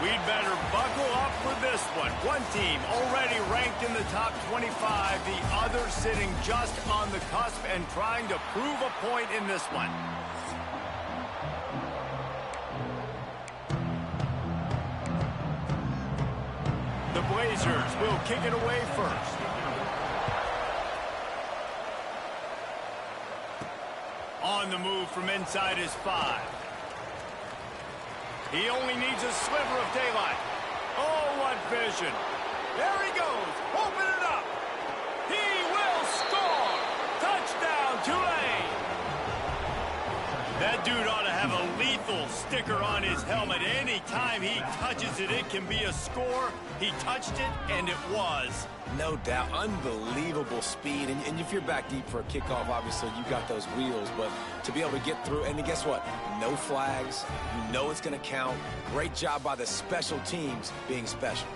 We'd better buckle up for this one. One team already ranked in the top 25, the other sitting just on the cusp and trying to prove a point in this one. The Blazers will kick it away first. On the move from inside his 5. He only needs a sliver of daylight. Oh, what vision. There he goes. Open it up. He will score. Touchdown, Tulane. That dude ought to have a lethal sticker on his helmet. Any time he touches it, it can be a score. He touched it, and it was. No doubt. Unbelievable speed. And if you're back deep for a kickoff, obviously you've got those wheels. But to be able to get through, and guess what? No flags. You know it's going to count. Great job by the special teams being special.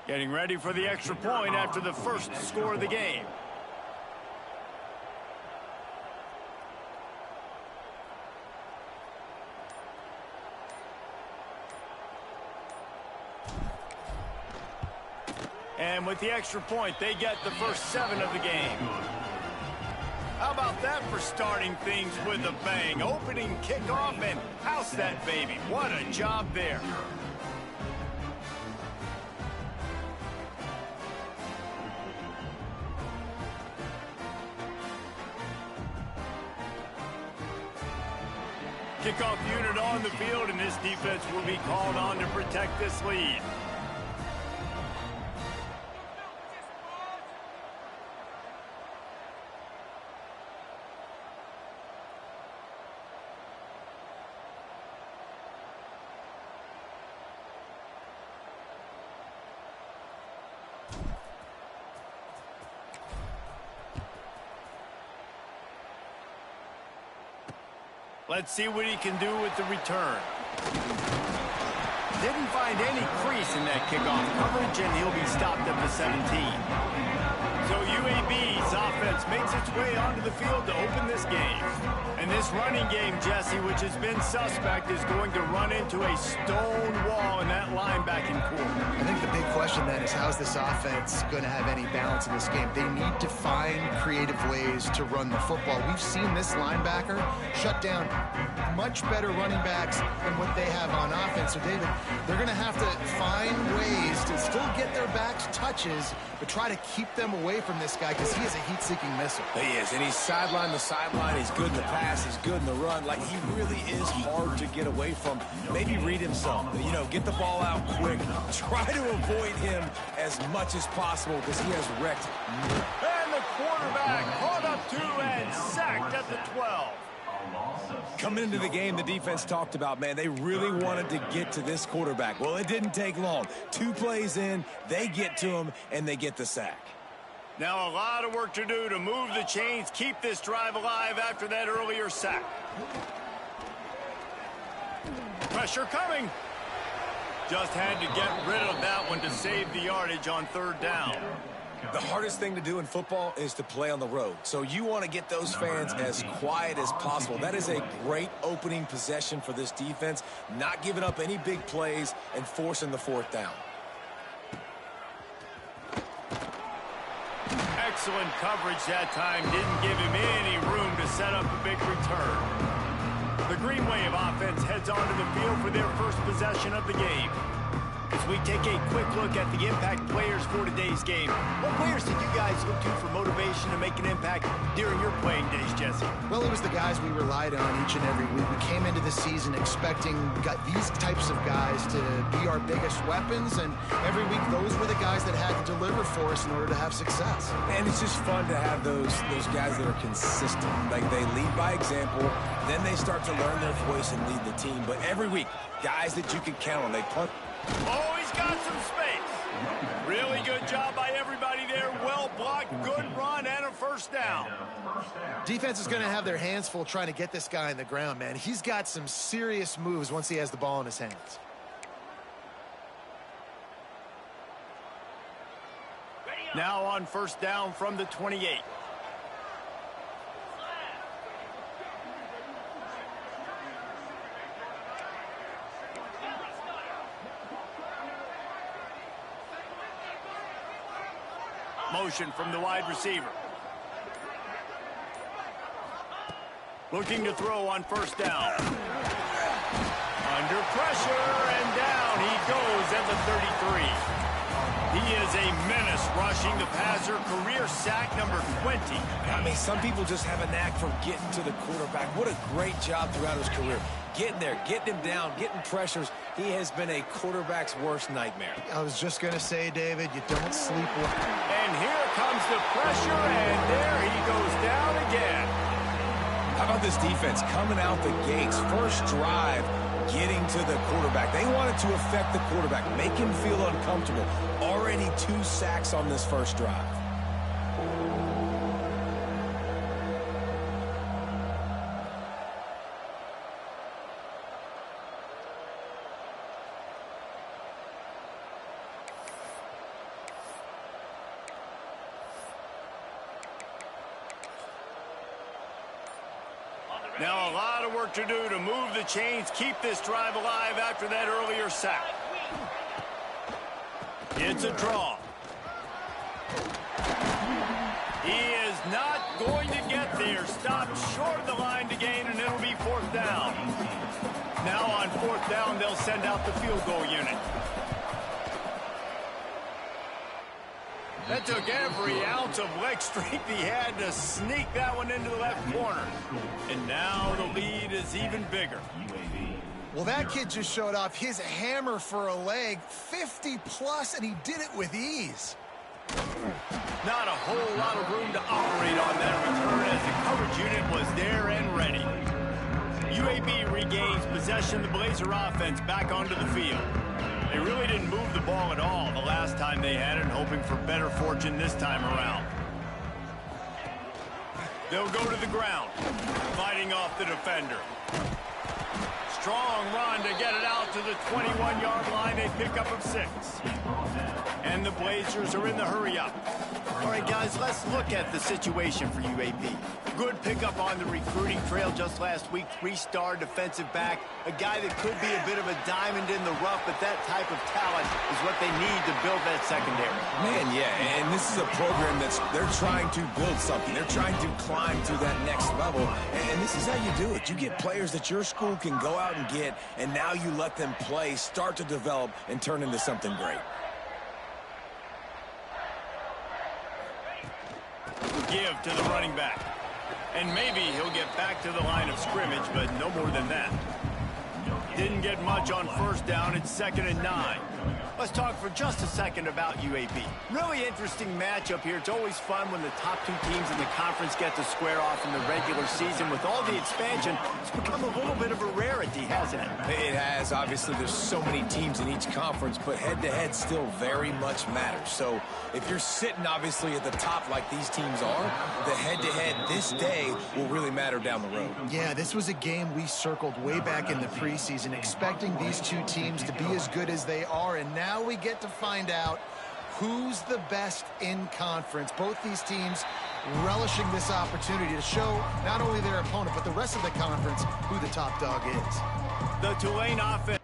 Getting ready for the extra point after the first score of the game. And with the extra point, they get the first 7 of the game. How about that for starting things with a bang? Opening kickoff and house that baby. What a job there. Kickoff unit on the field, and this defense will be called on to protect this lead. Let's see what he can do with the return. Didn't find any crease in that kickoff coverage, and he'll be stopped at the 17. So UAB's offense makes its way onto the field to open this game. And this running game, Jesse, which has been suspect, is going to run into a stone wall in that linebacking core. I think the big question then is, how's this offense going to have any balance in this game? They need to find creative ways to run the football. We've seen this linebacker shut down much better running backs than what they have on offense. So, David, they're going to have to find ways to still get their backs touches, but try to keep them away from this guy because he is a heat-seeking missile. He is, and he's sideline to sideline. He's good in the pass. He's good in the run. Like, he really is hard to get away from. Maybe read him some. You know, get the ball out quick. Try to avoid him as much as possible because he has wrecked. And the quarterback caught up to and sacked at the 12. Coming into the game, the defense talked about, man, they really wanted to get to this quarterback. Well, it didn't take long. 2 plays in, they get to him, and they get the sack. Now a lot of work to do to move the chains, keep this drive alive after that earlier sack. Pressure coming. Just had to get rid of that one to save the yardage on 3rd down. The hardest thing to do in football is to play on the road. So you want to get those fans as quiet as possible. That is a great opening possession for this defense, not giving up any big plays and forcing the 4th down. Excellent coverage that time. Didn't give him any room to set up a big return. The Green Wave offense heads onto the field for their first possession of the game. As we take a quick look at the impact players for today's game, what players did you guys look to for motivation to make an impact during your playing days, Jesse? Well, it was the guys we relied on each and every week. We came into the season expecting these types of guys to be our biggest weapons, and every week those were the guys that had to deliver for us in order to have success. And it's just fun to have those guys that are consistent. Like, they lead by example, then they start to learn their voice and lead the team. But every week, guys that you can count on, they punt. Oh, he's got some space. Really good job by everybody there. Well blocked, good run, and a 1st down. Defense is going to have their hands full trying to get this guy in the ground, man. He's got some serious moves once he has the ball in his hands. Now on first down from the 28. Motion from the wide receiver. Looking to throw on first down. Under pressure, and down he goes at the 33. He is a menace rushing the passer, career sack number 20. I mean, some people just have a knack for getting to the quarterback. What a great job throughout his career. Getting there, getting him down, getting pressures. He has been a quarterback's worst nightmare. I was just going to say, David, you don't sleep well. And here comes the pressure, and there he goes down again. How about this defense coming out the gates, first drive, getting to the quarterback. They wanted to affect the quarterback, make him feel uncomfortable. Already 2 sacks on this first drive. Now a lot of work to do to move the chains, keep this drive alive after that earlier sack. It's a draw. He is not going to get there. Stopped short of the line to gain, and it'll be fourth down. Now on fourth down, they'll send out the field goal unit. That took every ounce of leg strength he had to sneak that one into the left corner. And now the lead is even bigger. Well, that kid just showed off his hammer for a leg, 50-plus, and he did it with ease. Not a whole lot of room to operate on that return as the coverage unit was there and ready. UAB regains possession of the Blazer offense back onto the field. They really didn't move the ball at all the last time they had it, hoping for better fortune this time around. They'll go to the ground, fighting off the defender. Strong run to get it out to the 21-yard line. A pickup of 6. And the Blazers are in the hurry-up. All right, guys, let's look at the situation for UAB. Good pickup on the recruiting trail just last week. 3-star defensive back. A guy that could be a bit of a diamond in the rough, but that type of talent is what they need to build that secondary. Man, yeah, and this is a program they're trying to build something. They're trying to climb to that next level, and this is how you do it. You get players that your school can go out and get, and now you let them play, start to develop, and turn into something great. Give to the running back. And maybe he'll get back to the line of scrimmage, but no more than that. Didn't get much on first down. It's 2nd and 9. Let's talk for just a second about UAB. Really interesting matchup here. It's always fun when the top 2 teams in the conference get to square off in the regular season. With all the expansion, it's become a little bit of a rarity, hasn't it? It has. Obviously, there's so many teams in each conference, but head-to-head still very much matters. So if you're sitting, obviously, at the top like these teams are, the head-to-head this day will really matter down the road. Yeah, this was a game we circled way back in the preseason, expecting these 2 teams to be as good as they are, and now we get to find out who's the best in conference. Both these teams relishing this opportunity to show not only their opponent, but the rest of the conference who the top dog is. The Tulane offense.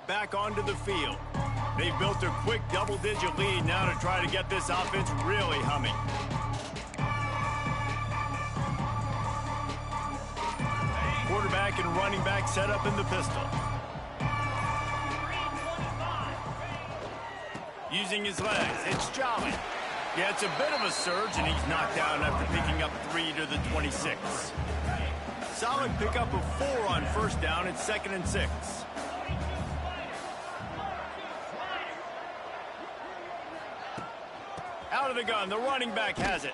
Back onto the field. They've built a quick double-digit lead now to try to get this offense really humming. Quarterback and running back set up in the pistol. Using his legs, it's Jolly. Yeah, it's a bit of a surge, and he's knocked down after picking up 3 to the 26. Solid pickup of 4 on first down. It's 2nd and 6. Out of the gun, the running back has it.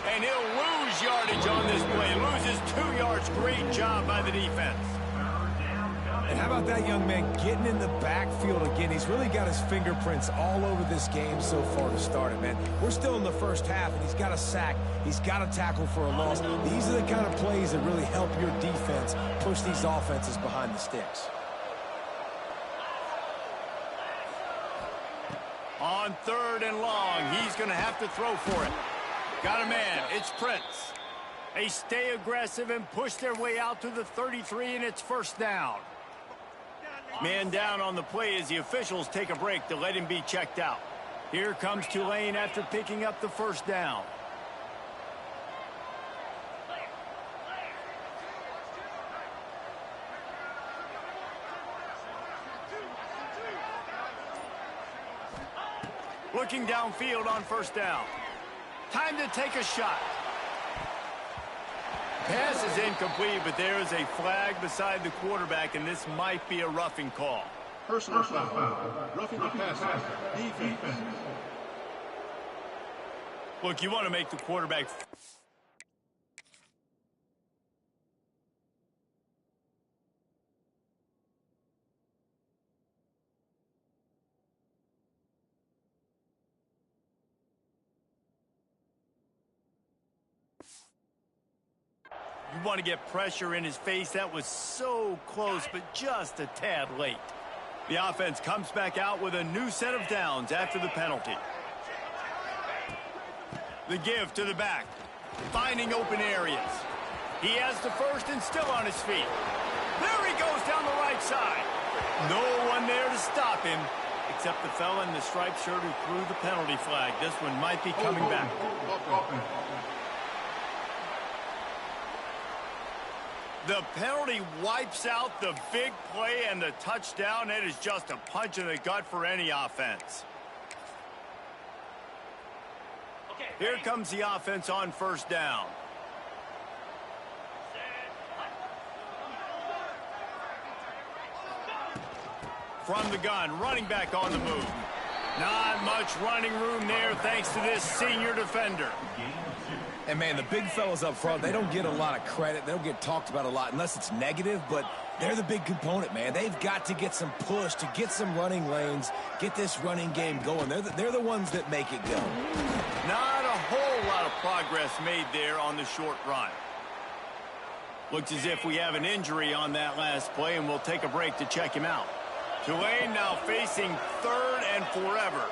And he'll lose yardage on this play. Loses 2 yards. Great job by the defense. And how about that young man getting in the backfield again? He's really got his fingerprints all over this game so far to start it, man. We're still in the first half, and he's got a sack. He's got a tackle for a loss. These are the kind of plays that really help your defense push these offenses behind the sticks. On 3rd and long, he's going to have to throw for it. Got a man. It's Prince. They stay aggressive and push their way out to the 33, and it's first down. Man down on the play as the officials take a break to let him be checked out. Here comes Tulane after picking up the first down. Looking downfield on first down. Time to take a shot. Pass is incomplete, but there is a flag beside the quarterback, and this might be a roughing call. Personal foul. Roughing the passer. Defense. Look, you want to make the quarterback... You want to get pressure in his face. That was so close, but just a tad late. The offense comes back out with a new set of downs after the penalty. The give to the back. Finding open areas. He has the first and still on his feet. There he goes down the right side. No one there to stop him, except the fella in the striped shirt who threw the penalty flag. This one might be coming back. The penalty wipes out the big play and the touchdown. It is just a punch in the gut for any offense. Here comes the offense on first down. From the gun, running back on the move. Not much running room there thanks to this senior defender. And, man, the big fellas up front, they don't get a lot of credit. They don't get talked about a lot unless it's negative, but they're the big component, man. They've got to get some push, to get some running lanes, get this running game going. They're the ones that make it go. Not a whole lot of progress made there on the short run. Looks as if we have an injury on that last play, and we'll take a break to check him out. Tulane now facing 3rd and forever.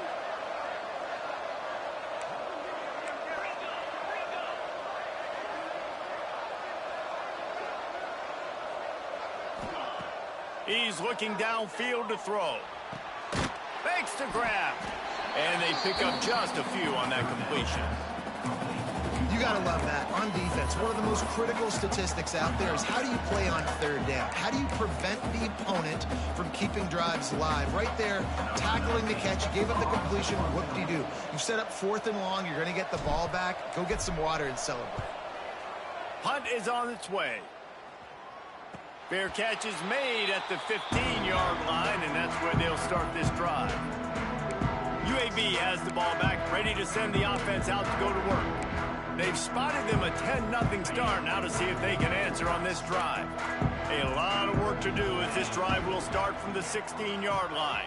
He's looking downfield to throw. Fakes to grab. And they pick up just a few on that completion. You got to love that. On defense, one of the most critical statistics out there is how do you play on 3rd down? How do you prevent the opponent from keeping drives alive? Right there, tackling the catch. You gave up the completion. What do? You set up 4th and long. You're going to get the ball back. Go get some water and celebrate. Punt is on its way. Fair catch is made at the 15-yard line, and that's where they'll start this drive. UAB has the ball back, ready to send the offense out to go to work. They've spotted them a 10-0 start. Now to see if they can answer on this drive. A lot of work to do as this drive will start from the 16-yard line.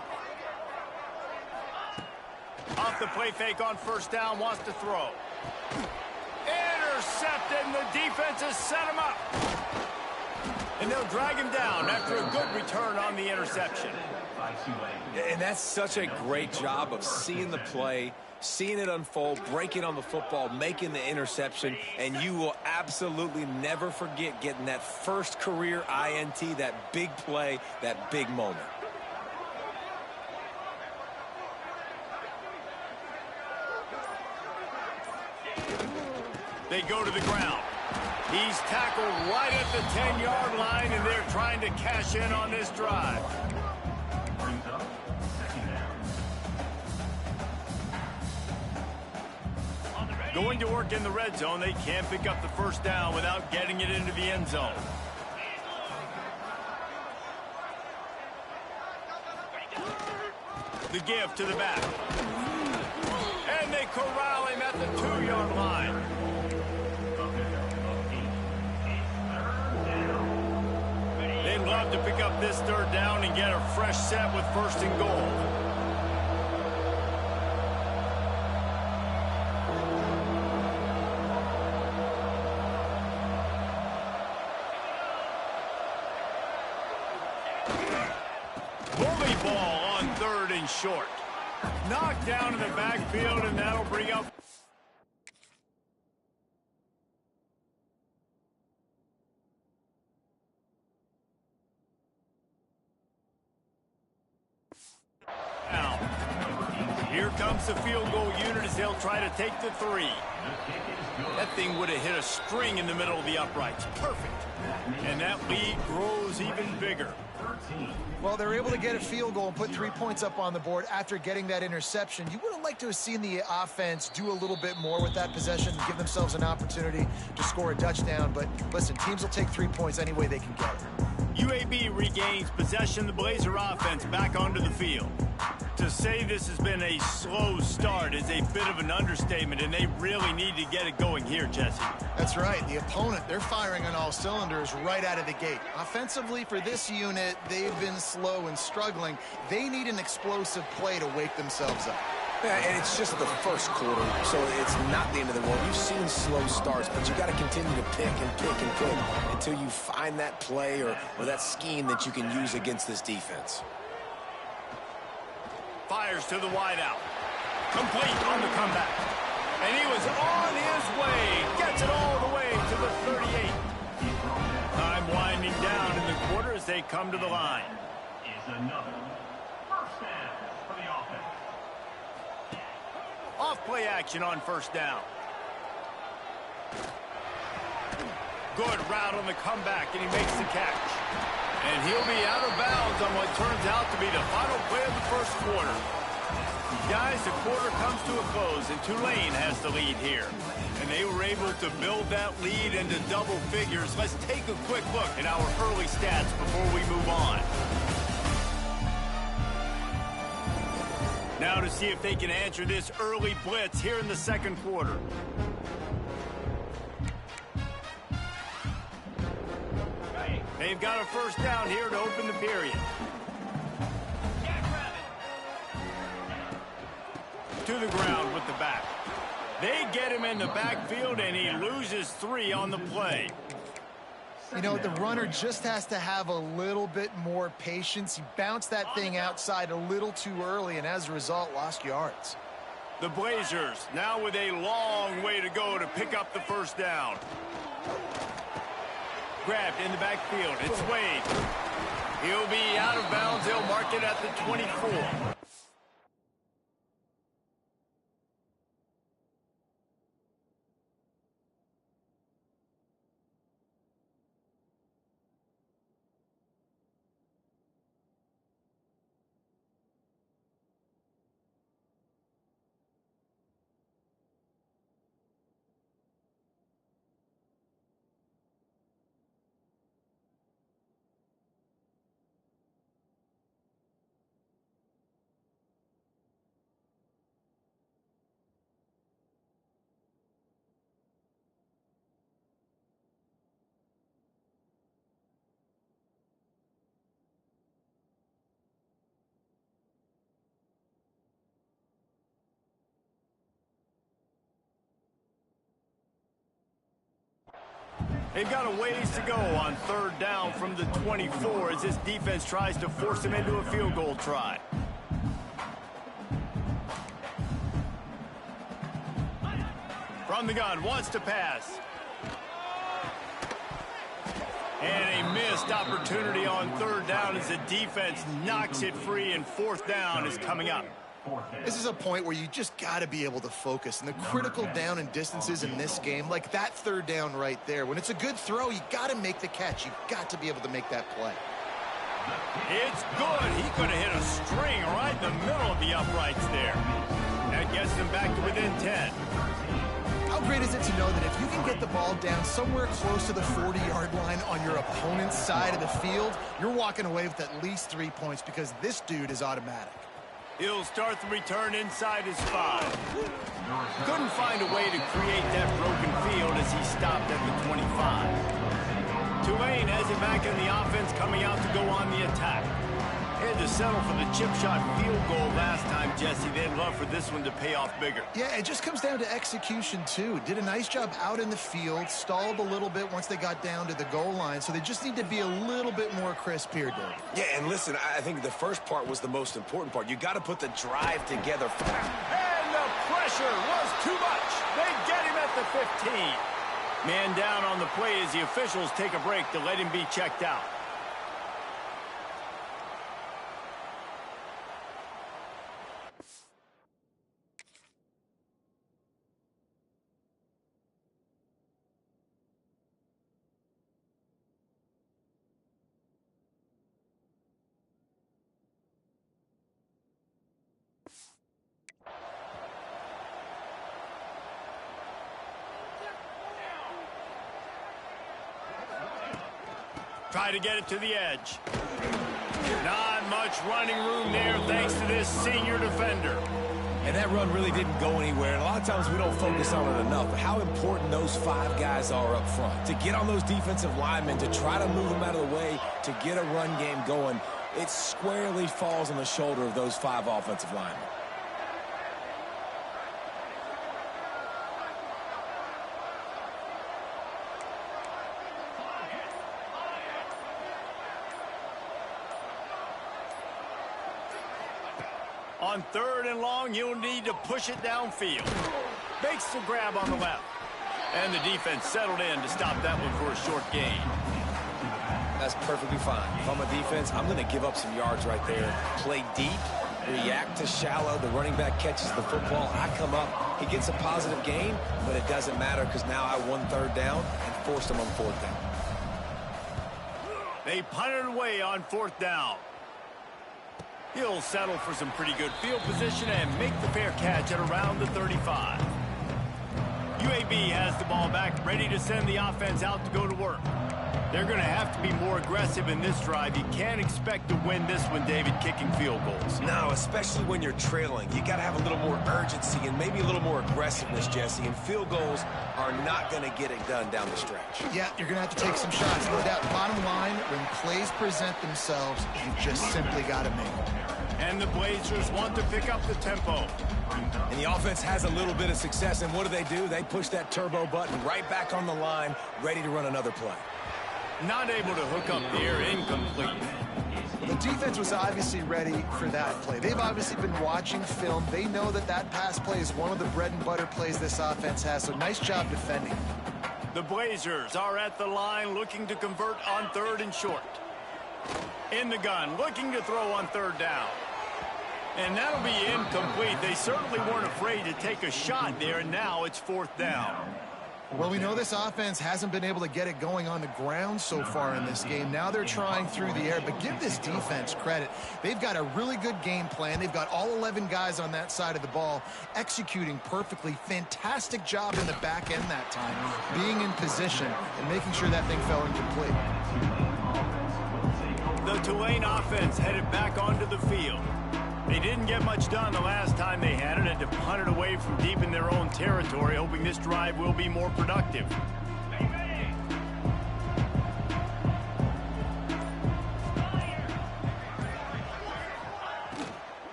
Off the play fake on first down, wants to throw. Intercepted, and the defense has set him up. And they'll drag him down after a good return on the interception. And that's such a great job of seeing the play, seeing it unfold, breaking on the football, making the interception, and you will absolutely never forget getting that first career INT, that big play, that big moment. They go to the ground. He's tackled right at the 10-yard line, and they're trying to cash in on this drive. Going to work in the red zone, they can't pick up the first down without getting it into the end zone. The give to the back. And they corral him at the 2-yard line. They'd love to pick up this third down and get a fresh set with 1st and goal. Bully ball on 3rd and short. Knocked down in the backfield, and that'll bring up. Now, here comes the field goal unit as they'll try to take the 3. That thing would have hit a string in the middle of the uprights. Perfect. And that lead grows even bigger. Well, they're able to get a field goal and put 3 points up on the board after getting that interception. You would have liked to have seen the offense do a little bit more with that possession and give themselves an opportunity to score a touchdown. But listen, teams will take 3 points any way they can get it. UAB regains possession. The Blazer offense back onto the field. To say this has been a slow start is a bit of an understatement, and they really need to get it going here, Jesse. That's right. The opponent, they're firing on all cylinders right out of the gate. Offensively, for this unit, they've been slow and struggling. They need an explosive play to wake themselves up. Yeah, and it's just the first quarter, so it's not the end of the world. You've seen slow starts, but you got to continue to pick and pick and pick until you find that play or that scheme that you can use against this defense. Fires to the wideout. Complete on the comeback. And he was on his way. Gets it all the way to the 38. Time winding down in the quarter as they come to the line. Is another first down for the offense. Off play action on 1st down. Good route on the comeback, and he makes the catch. And he'll be out of bounds on what turns out to be the final play of the 1st quarter. Guys, the quarter comes to a close, and Tulane has the lead here. And they were able to build that lead into double figures. Let's take a quick look at our early stats before we move on. Now to see if they can answer this early blitz here in the 2nd quarter. They've got a 1st down here to open the period. To the ground with the back. They get him in the backfield, and he loses 3 on the play. You know, the runner just has to have a little bit more patience. He bounced that thing outside a little too early, and as a result, lost yards. The Blazers now with a long way to go to pick up the 1st down. Grabbed in the backfield. It's Wade. He'll be out of bounds. They'll mark it at the 24. They've got a ways to go on 3rd down from the 24 as this defense tries to force them into a field goal try. From the gun, wants to pass. And a missed opportunity on 3rd down as the defense knocks it free, and 4th down is coming up. This is a point where you just got to be able to focus. And the critical down and distances in this game, like that 3rd down right there, when it's a good throw, you got to make the catch. You've got to be able to make that play. It's good. He could have hit a string right in the middle of the uprights there. That gets them back to within 10. I know that if you can get the ball down somewhere close to the 40-yard line on your opponent's side of the field, you're walking away with at least 3 points because this dude is automatic. He'll start the return inside his 5. Couldn't find a way to create that broken field as he stopped at the 25. Tulane has it back in the offense, coming out to go on the attack. Had to settle for the chip shot field goal last time, Jesse. They'd love for this one to pay off bigger. Yeah, it just comes down to execution, too. Did a nice job out in the field, stalled a little bit once they got down to the goal line, so they just need to be a little bit more crisp here, Dave. Yeah, and listen, I think the first part was the most important part. You got to put the drive together. And the pressure was too much. They get him at the 15. Man down on the play as the officials take a break to let him be checked out. Try to get it to the edge. Not much running room there thanks to this senior defender. And that run really didn't go anywhere. And a lot of times we don't focus on it enough, but how important those 5 guys are up front. To get on those defensive linemen, to try to move them out of the way, to get a run game going, it squarely falls on the shoulder of those 5 offensive linemen. On 3rd and long, you'll need to push it downfield. Makes the grab on the left. And the defense settled in to stop that one for a short gain. That's perfectly fine. If I'm a defense, I'm going to give up some yards right there. Play deep, react to shallow. The running back catches the football. I come up. He gets a positive gain, but it doesn't matter because now I won 3rd down and forced him on 4th down. They punted away on 4th down. He'll settle for some pretty good field position and make the fair catch at around the 35. UAB has the ball back, ready to send the offense out to go to work. They're going to have to be more aggressive in this drive. You can't expect to win this one, David, kicking field goals. No, especially when you're trailing. You got to have a little more urgency and maybe a little more aggressiveness, Jesse. And field goals are not going to get it done down the stretch. Yeah, you're going to have to take some shots, no doubt. Bottom line, when plays present themselves, you just simply got to make them. And the Blazers want to pick up the tempo. And the offense has a little bit of success, and what do? They push that turbo button right back on the line, ready to run another play. Not able to hook up there, incomplete. The defense was obviously ready for that play. They've obviously been watching film. They know that that pass play is one of the bread and butter plays this offense has, so nice job defending. The Blazers are at the line looking to convert on 3rd and short. In the gun, looking to throw on 3rd down. And that'll be incomplete. They certainly weren't afraid to take a shot there, and now it's 4th down. Well, we know this offense hasn't been able to get it going on the ground so far in this game. Now they're trying through the air, but give this defense credit. They've got a really good game plan. They've got all 11 guys on that side of the ball executing perfectly. Fantastic job in the back end that time, being in position and making sure that thing fell incomplete. The Tulane offense headed back onto the field. They didn't get much done the last time they had it, and to punt it away from deep in their own territory, hoping this drive will be more productive.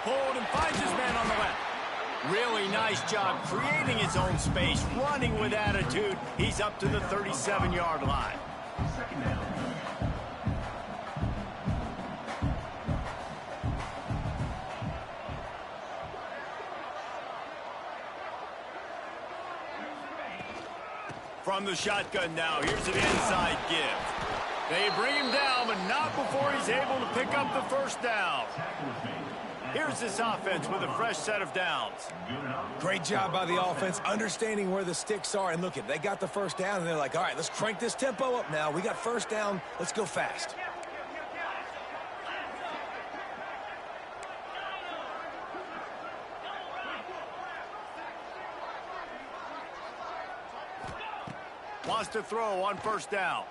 Pulled and finds his man on the left. Really nice job creating his own space, running with attitude. He's up to the 37-yard line. From the shotgun now, here's an inside give. They bring him down, but not before he's able to pick up the 1st down. Here's this offense with a fresh set of downs. Great job by the offense, understanding where the sticks are. And look, they got the 1st down, and they're like, all right, let's crank this tempo up now. We got 1st down. Let's go fast. Wants to throw on first down.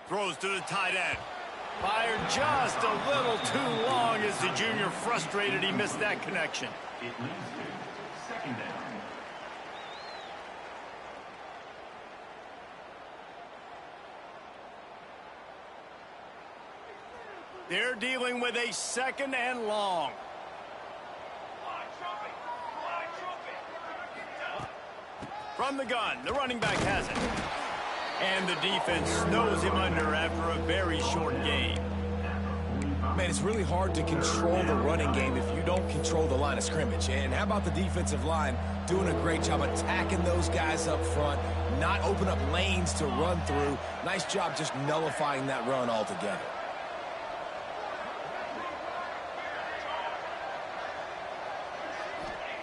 Throws to the tight end. Fired just a little too long as the junior frustrated he missed that connection. It leads to second down. They're dealing with a second and long. From the gun, the running back has it. And the defense snows him under after a very short gain. Man, it's really hard to control the running game if you don't control the line of scrimmage. And how about the defensive line doing a great job attacking those guys up front, not open up lanes to run through. Nice job just nullifying that run altogether.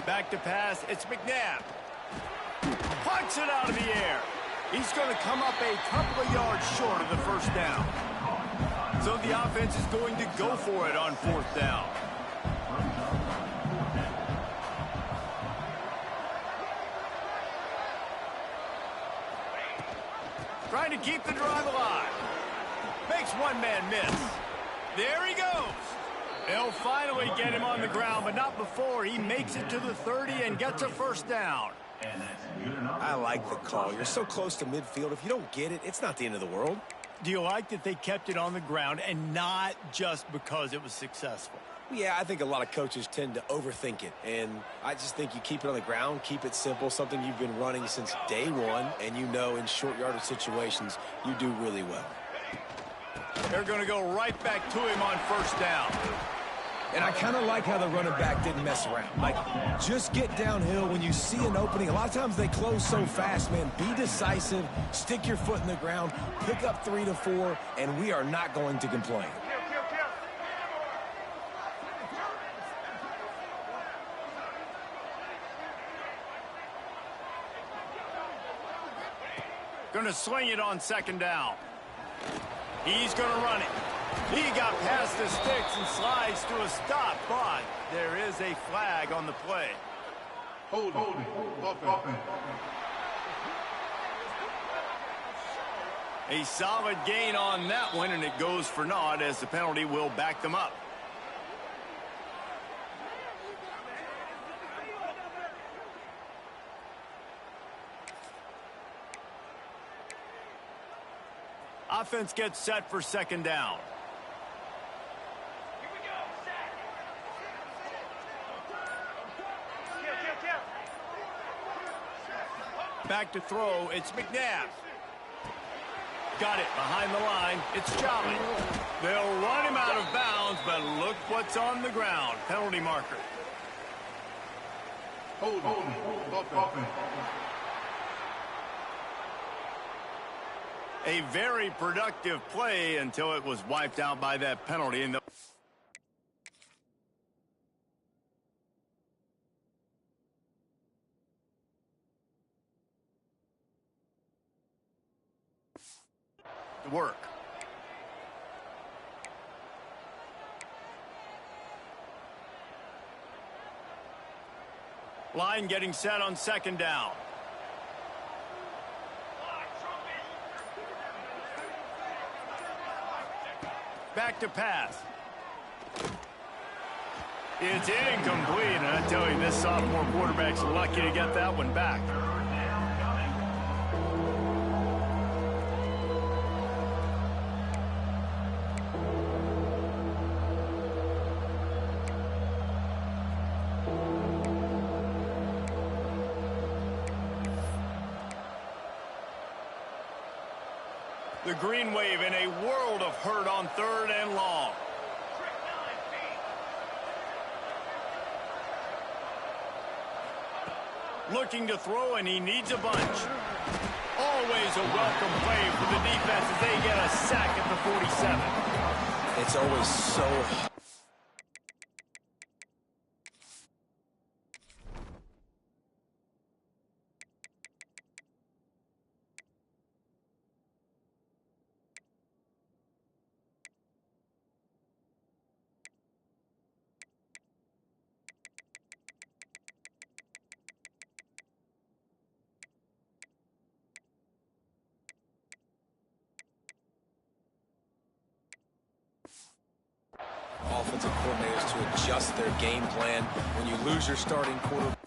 Back to pass, it's McNabb. Punts it out of the air. He's going to come up a couple of yards short of the first down. So the offense is going to go for it on fourth down. Trying to keep the drive alive. Makes one man miss. There he goes. They'll finally get him on the ground, but not before he makes it to the 30 and gets a first down. I like the call. You're so close to midfield. If you don't get it, it's not the end of the world. Do you like that they kept it on the ground and not just because it was successful? Yeah, I think a lot of coaches tend to overthink it, and I just think you keep it on the ground, keep it simple, something you've been running since day one, and you know in short yardage situations you do really well. They're going to go right back to him on first down. And I kind of like how the running back didn't mess around. Like, just get downhill when you see an opening. A lot of times they close so fast, man. Be decisive, stick your foot in the ground, pick up 3 to 4, and we are not going to complain. Going to swing it on second down. He's going to run it. He got past the sticks and slides to a stop, but there is a flag on the play. Hold it. Offense. A solid gain on that one, and it goes for naught as the penalty will back them up. Offense gets set for second down. Back to throw, it's McNabb. Got it behind the line, it's Jolly. They'll run him out of bounds, but look what's on the ground. Penalty marker. Hold offense. A very productive play until it was wiped out by that penalty. And work. Line getting set on second down. Back to pass. It's incomplete, and I tell you, this sophomore quarterback's lucky to get that one back. The green wave in a world of hurt on third and long. Looking to throw, and he needs a bunch. Always a welcome play for the defense as they get a sack at the 47. It's always so offensive coordinators to adjust their game plan when you lose your starting quarterback.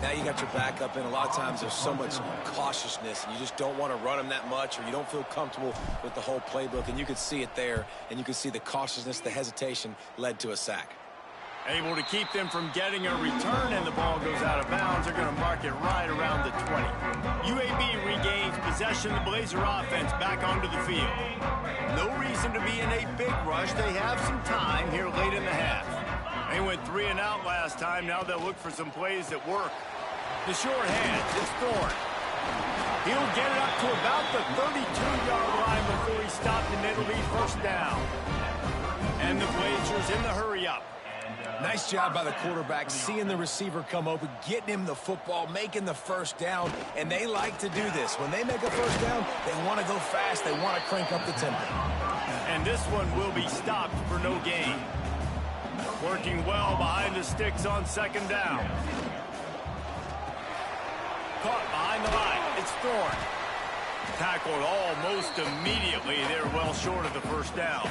Now you got your backup in. A lot of times there's so much cautiousness, and you just don't want to run them that much, or you don't feel comfortable with the whole playbook, and you can see it there, and you can see the cautiousness, the hesitation led to a sack. Able to keep them from getting a return, and the ball goes out of bounds. They're going to mark it right around the 20. UAB regains possession of the Blazer offense back onto the field. No reason to be in a big rush. They have some time here late in the half. They went 3 and out last time. Now they'll look for some plays that work. The short hands, it's Thorne. He'll get it up to about the 32-yard line before he's stopped, and it'll be first down. And the Blazers in the hurry-up. Nice job by the quarterback, seeing the receiver come open, getting him the football, making the first down, and they like to do this. When they make a first down, they want to go fast. They want to crank up the tempo. And this one will be stopped for no gain. Working well behind the sticks on second down. Caught behind the line. It's Thorne. Tackled almost immediately. They're well short of the first down.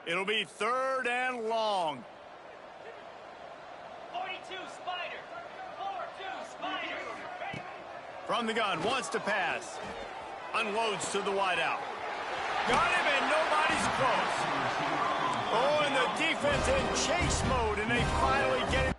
It'll be 3rd and long. 42 Spider. 4-2 Spider. From the gun, wants to pass. Unloads to the wideout. Got him, and nobody's close. Oh, and the defense in chase mode, and they finally get it.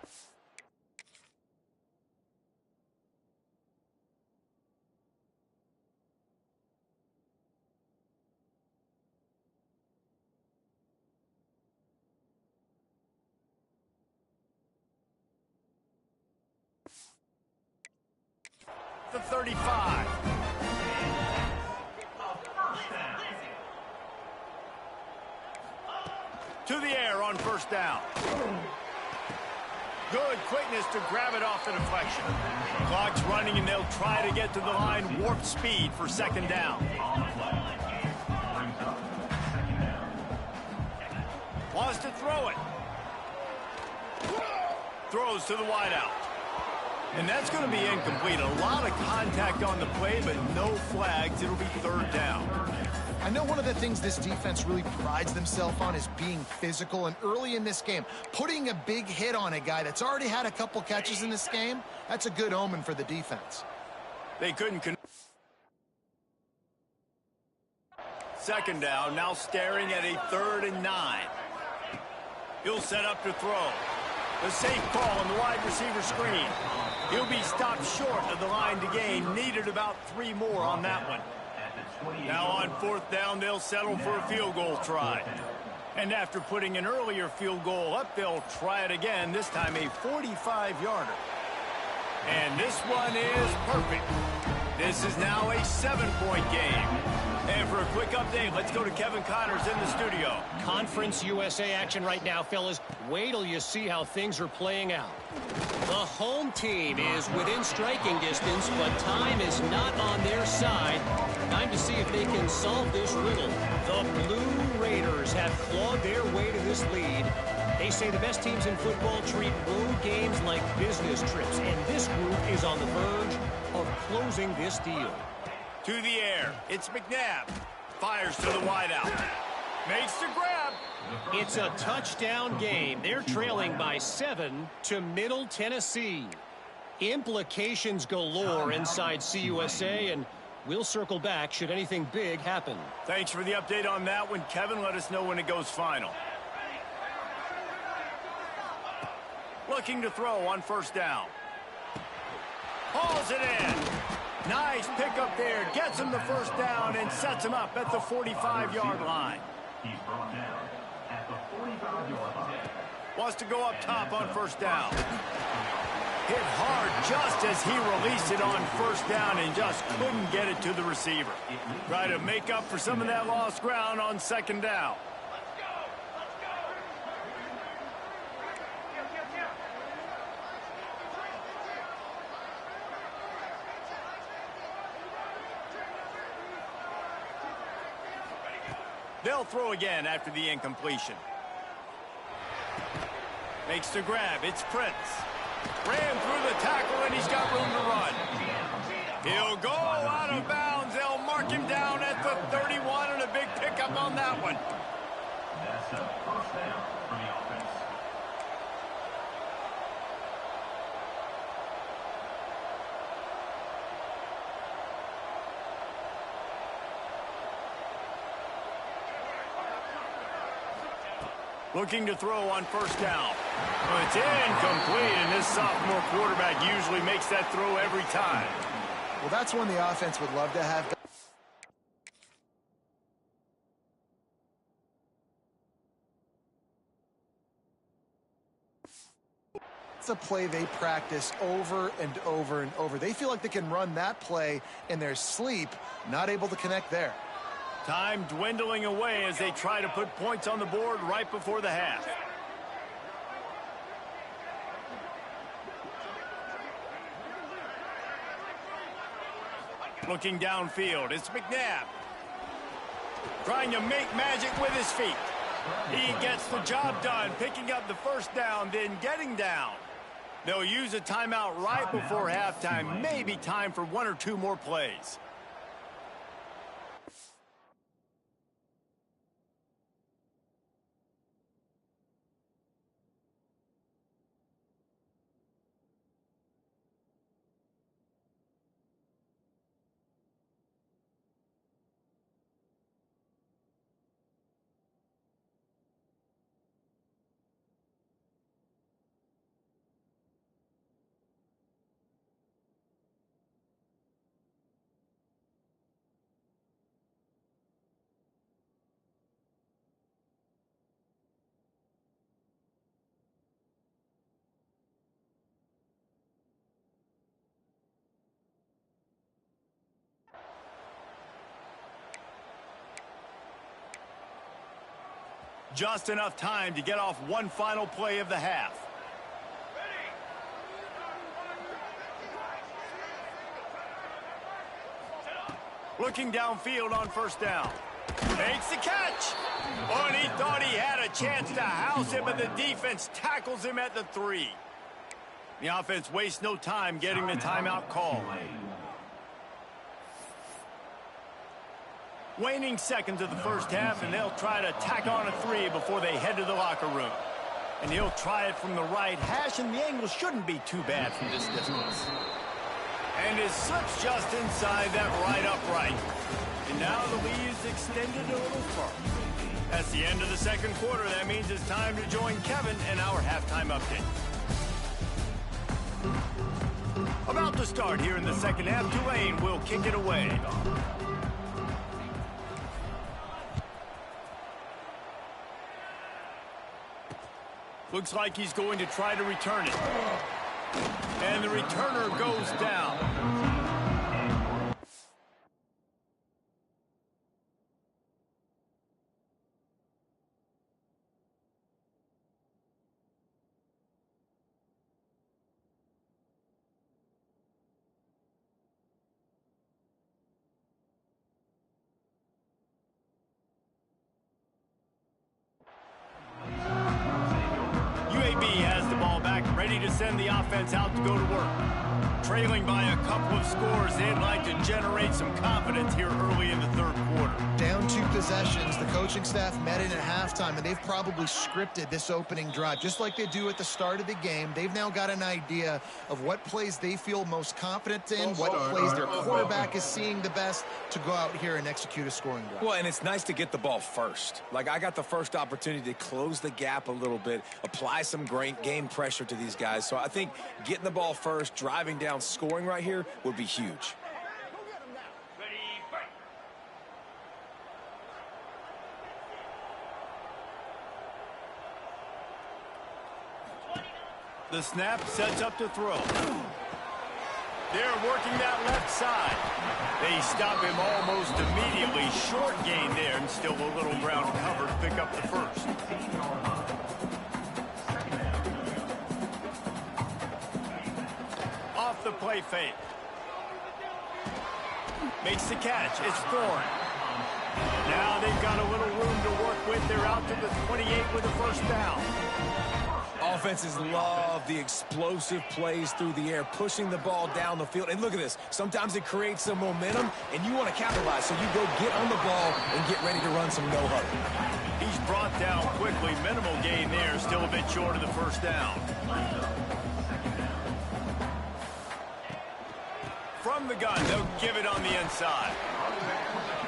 The 35. To the air on first down. Good quickness to grab it off the deflection. Clock's running, and they'll try to get to the line warp speed for second down. Wants to throw it. Throws to the wideout. And that's going to be incomplete. A lot of contact on the play, but no flags. It'll be 3rd down. I know one of the things this defense really prides themselves on is being physical, and early in this game, putting a big hit on a guy that's already had a couple catches in this game, that's a good omen for the defense. They couldn't. Second down, now staring at a 3rd and 9. He'll set up to throw. The safe call on the wide receiver screen. He'll be stopped short of the line to gain. Needed about 3 more on that one. Now on 4th down, they'll settle for a field goal try. And after putting an earlier field goal up, they'll try it again, this time a 45-yarder. And this one is perfect. This is now a 7-point game. And for a quick update, let's go to Kevin Connors in the studio. Conference USA action right now, fellas. Wait till you see how things are playing out. The home team is within striking distance, but time is not on their side. Time to see if they can solve this riddle. The Blue Raiders have clawed their way to this lead. They say the best teams in football treat road games like business trips, and this group is on the verge of closing this deal. To the air, it's McNabb. Fires to the wideout. Makes the grab. It's a touchdown game. They're trailing by 7 to Middle Tennessee. Implications galore inside CUSA, and we'll circle back should anything big happen. Thanks for the update on that one, Kevin. Let us know when it goes final. Looking to throw on first down. Hauls it in. Nice pickup there. Gets him the first down and sets him up at the 45-yard line. He's brought down at the 45-yard line. Wants to go up top on first down. Hit hard just as he released it on first down and just couldn't get it to the receiver. Try to make up for some of that lost ground on second down. They'll throw again after the incompletion. Makes the grab. It's Prince. Ran through the tackle, and he's got room to run. He'll go out of bounds. They'll mark him down at the 31, and a big pickup on that one. That's a first down for the offense. Looking to throw on first down. Well, it's incomplete, and this sophomore quarterback usually makes that throw every time. Well, that's one the offense would love to have. It's a play they practice over and over and over. They feel like they can run that play in their sleep, not able to connect there. Time dwindling away as they try to put points on the board right before the half. Looking downfield, it's McNabb. Trying to make magic with his feet. He gets the job done, picking up the first down, then getting down. They'll use a timeout right before halftime. Maybe time for one or two more plays. Just enough time to get off one final play of the half. Looking downfield on first down. Makes the catch. Oh, and he thought he had a chance to house him, but the defense tackles him at the 3. The offense wastes no time getting the timeout call. Waning seconds of the first half, and they'll try to tack on a 3 before they head to the locker room. And he'll try it from the right hash, and the angle shouldn't be too bad from this distance. And it slips just inside that right upright. And now the lead is extended a little further. That's the end of the second quarter. That means it's time to join Kevin and our halftime update. About to start here in the second half, Tulane will kick it away. Looks like he's going to try to return it. And the returner goes down. quarterback, ready to send the offense out to go to work. Trailing by a couple of scores, they'd like to generate some confidence here early in the third quarter. Down 2 possessions, the coaching staff met in at halftime, and they've probably scripted this opening drive. Just like they do at the start of the game, they've now got an idea of what plays they feel most confident in, what plays their quarterback is seeing the best to go out here and execute a scoring drive. Well, and it's nice to get the ball first. Like, I got the first opportunity to close the gap a little bit, apply some great game pressure to these guys. So I think getting the ball first, driving down, scoring right here would be huge. The snap sets up to throw. They're working that left side. They stop him almost immediately. Short gain there, and still a little ground cover to pick up the first. Off the play fake. Makes the catch. It's Thorne. Now they've got a little room to work with. They're out to the 28 with a first down. Offenses love the explosive plays through the air, pushing the ball down the field. And look at this. Sometimes it creates some momentum, and you want to capitalize. So you go get on the ball and get ready to run some no-huddle. He's brought down quickly. Minimal gain there. Still a bit short of the first down. From the gun, they'll give it on the inside.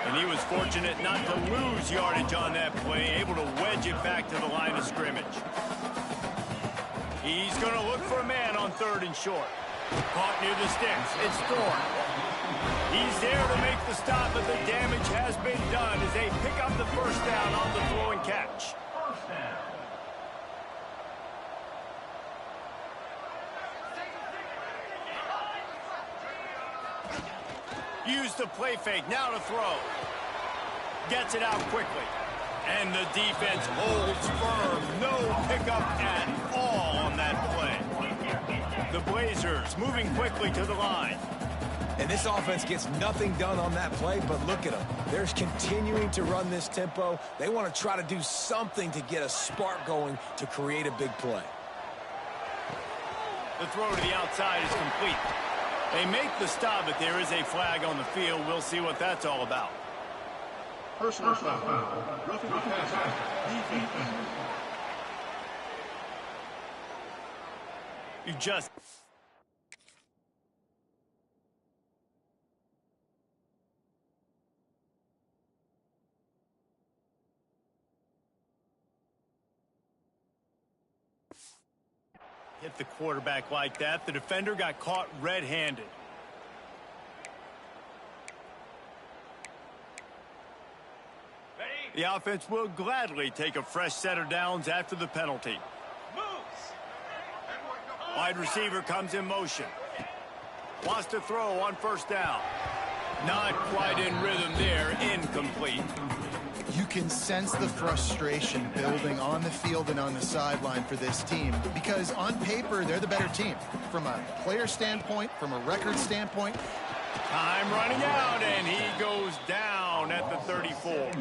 And he was fortunate not to lose yardage on that play, able to wedge it back to the line of scrimmage. He's going to look for a man on 3rd and short. Caught near the sticks. It's Thorne. He's there to make the stop, but the damage has been done as they pick up the first down on the throw and catch. Use the play fake. Now to throw. Gets it out quickly. And the defense holds firm. No pickup at all on that play. The Blazers moving quickly to the line. And this offense gets nothing done on that play, but look at them. They're continuing to run this tempo. They want to try to do something to get a spark going to create a big play. The throw to the outside is complete. They make the stop, but there is a flag on the field. We'll see what that's all about. Personal foul. Roughing the passer. Defense. You just... hit the quarterback like that. The defender got caught red-handed. The offense will gladly take a fresh set of downs after the penalty. Wide receiver comes in motion. Wants to throw on first down. Not quite in rhythm there. Incomplete. You can sense the frustration building on the field and on the sideline for this team because on paper, they're the better team. From a player standpoint, from a record standpoint. Time running out, and he goes down at the 34.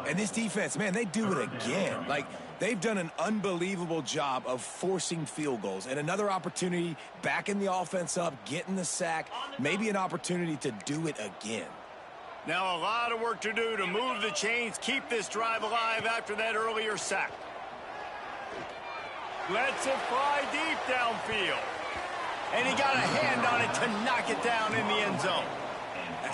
And this defense, man, they do it again. Like, they've done an unbelievable job of forcing field goals. And another opportunity, backing the offense up, getting the sack, maybe an opportunity to do it again. Now a lot of work to do to move the chains, keep this drive alive after that earlier sack. Lets it fly deep downfield. And he got a hand on it to knock it down in the end zone.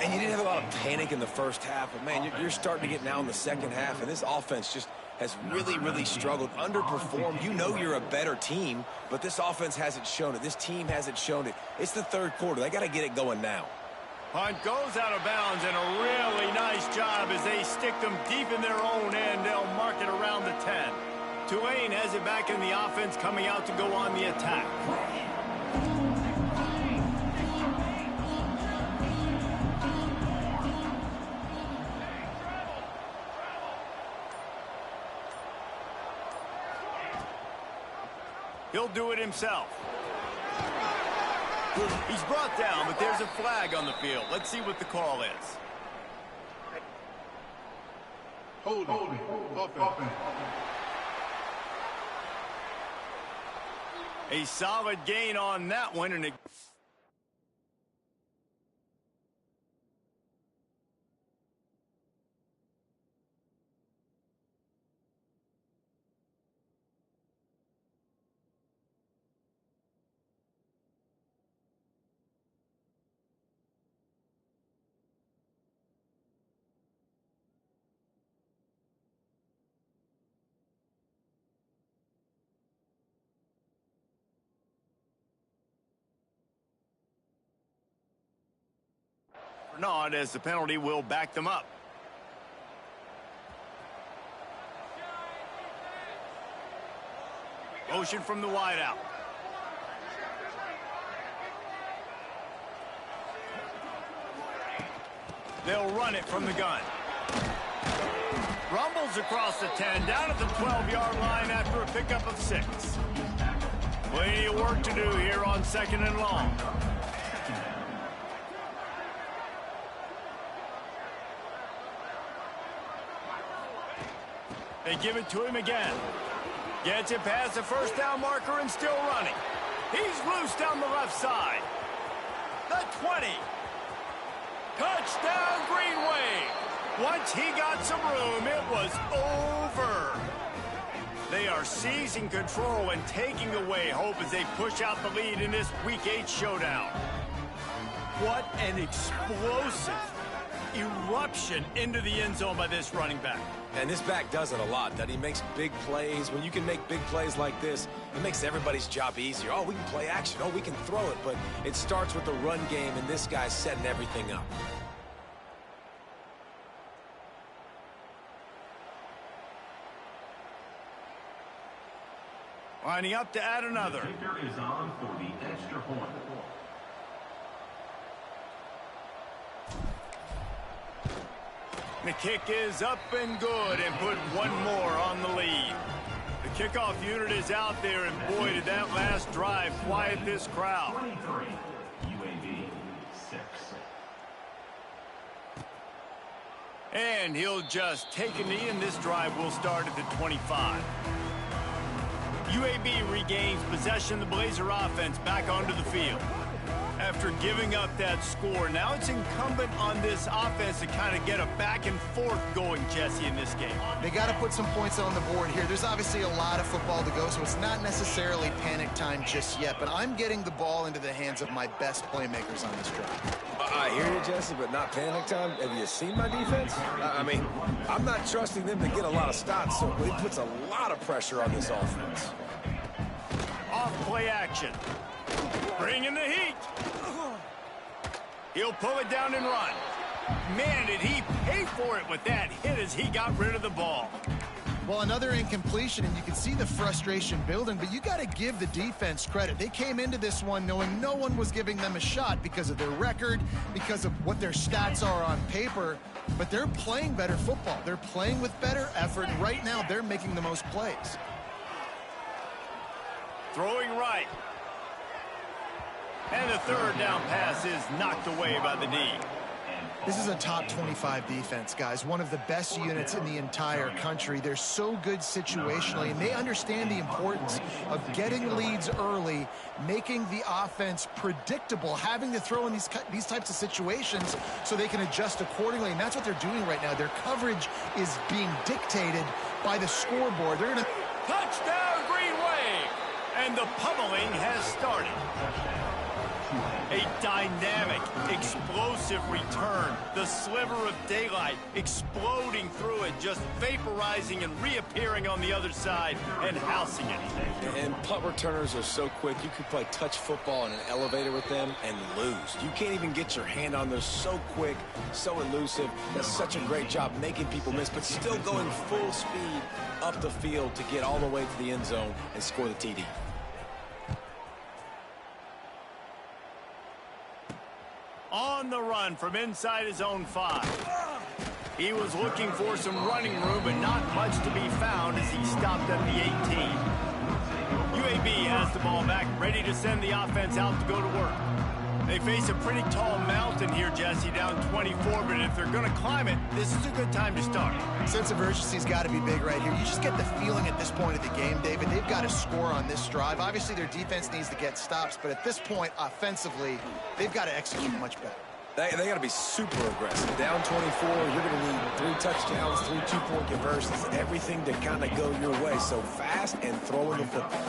And you didn't have a lot of panic in the first half, but, man, you're starting to get now in the second half, and this offense just has really, really struggled, underperformed. You know you're a better team, but this offense hasn't shown it. This team hasn't shown it. It's the third quarter. They got to get it going now. Punt goes out of bounds, and a really nice job as they stick them deep in their own end. They'll mark it around the 10. Tulane has it back in the offense, coming out to go on the attack. He'll do it himself. He's brought down, but there's a flag on the field. Let's see what the call is. Holding. Offense. A solid gain on that one, and not, as the penalty will back them up. Motion from the wideout. They'll run it from the gun. Rumbles across the 10, down at the 12-yard line after a pickup of 6. Plenty of work to do here on 2nd and long. They give it to him again. Gets it past the first down marker and still running. He's loose down the left side. The 20. Touchdown, Greenway. Once he got some room, it was over. They are seizing control and taking away hope as they push out the lead in this Week 8 showdown. What an explosive eruption into the end zone by this running back. And this back does it a lot, doesn't he? Makes big plays. When you can make big plays like this, it makes everybody's job easier. Oh, we can play action. Oh, we can throw it. But it starts with the run game, and this guy's setting everything up. Lining up to add another. The kicker is on for the extra point. The kick is up and good, and put one more on the lead. The kickoff unit is out there, and boy, did that last drive quiet this crowd. 23, UAB 6. And he'll just take a knee, and this drive will start at the 25. UAB regains possession of the Blazer offense back onto the field. After giving up that score, now it's incumbent on this offense to kind of get a back and forth going, Jesse, in this game. They got to put some points on the board here. There's obviously a lot of football to go, so it's not necessarily panic time just yet, but I'm getting the ball into the hands of my best playmakers on this drive. I hear you, Jesse, but not panic time. Have you seen my defense? I mean, I'm not trusting them to get a lot of stops, so it puts a lot of pressure on this offense. Off play action. Bring in the heat. He'll pull it down and run. Man, did he pay for it with that hit as he got rid of the ball. Well, another incompletion, and you can see the frustration building, but you got to give the defense credit. They came into this one knowing no one was giving them a shot because of their record, because of what their stats are on paper, but they're playing better football. They're playing with better effort, and right now they're making the most plays. Throwing right. And the third down pass is knocked away by the D. This is a top 25 defense, guys. One of the best units in the entire country. They're so good situationally, and they understand the importance of getting leads early, making the offense predictable, having to throw in these types of situations so they can adjust accordingly, and that's what they're doing right now. Their coverage is being dictated by the scoreboard. They're going to... Touchdown, Greenway! And the pummeling has started. A dynamic, explosive return. The sliver of daylight exploding through it, just vaporizing and reappearing on the other side and housing it. And punt returners are so quick. You could play touch football in an elevator with them and lose. You can't even get your hand on those. So quick, so elusive. Does such a great job making people miss, but still going full speed up the field to get all the way to the end zone and score the TD. On the run from inside his own 5. He was looking for some running room, but not much to be found as he stopped at the 18. UAB has the ball back, ready to send the offense out to go to work. They face a pretty tall mountain here, Jesse, down 24, but if they're going to climb it, this is a good time to start. Sense of urgency's got to be big right here. You just get the feeling at this point of the game, David, they've got to score on this drive. Obviously, their defense needs to get stops, but at this point, offensively, they've got to execute much better. They got to be super aggressive. Down 24, you're going to need 3 touchdowns, 3 two-point conversions, everything to kind of go your way. So fast and throwing the football.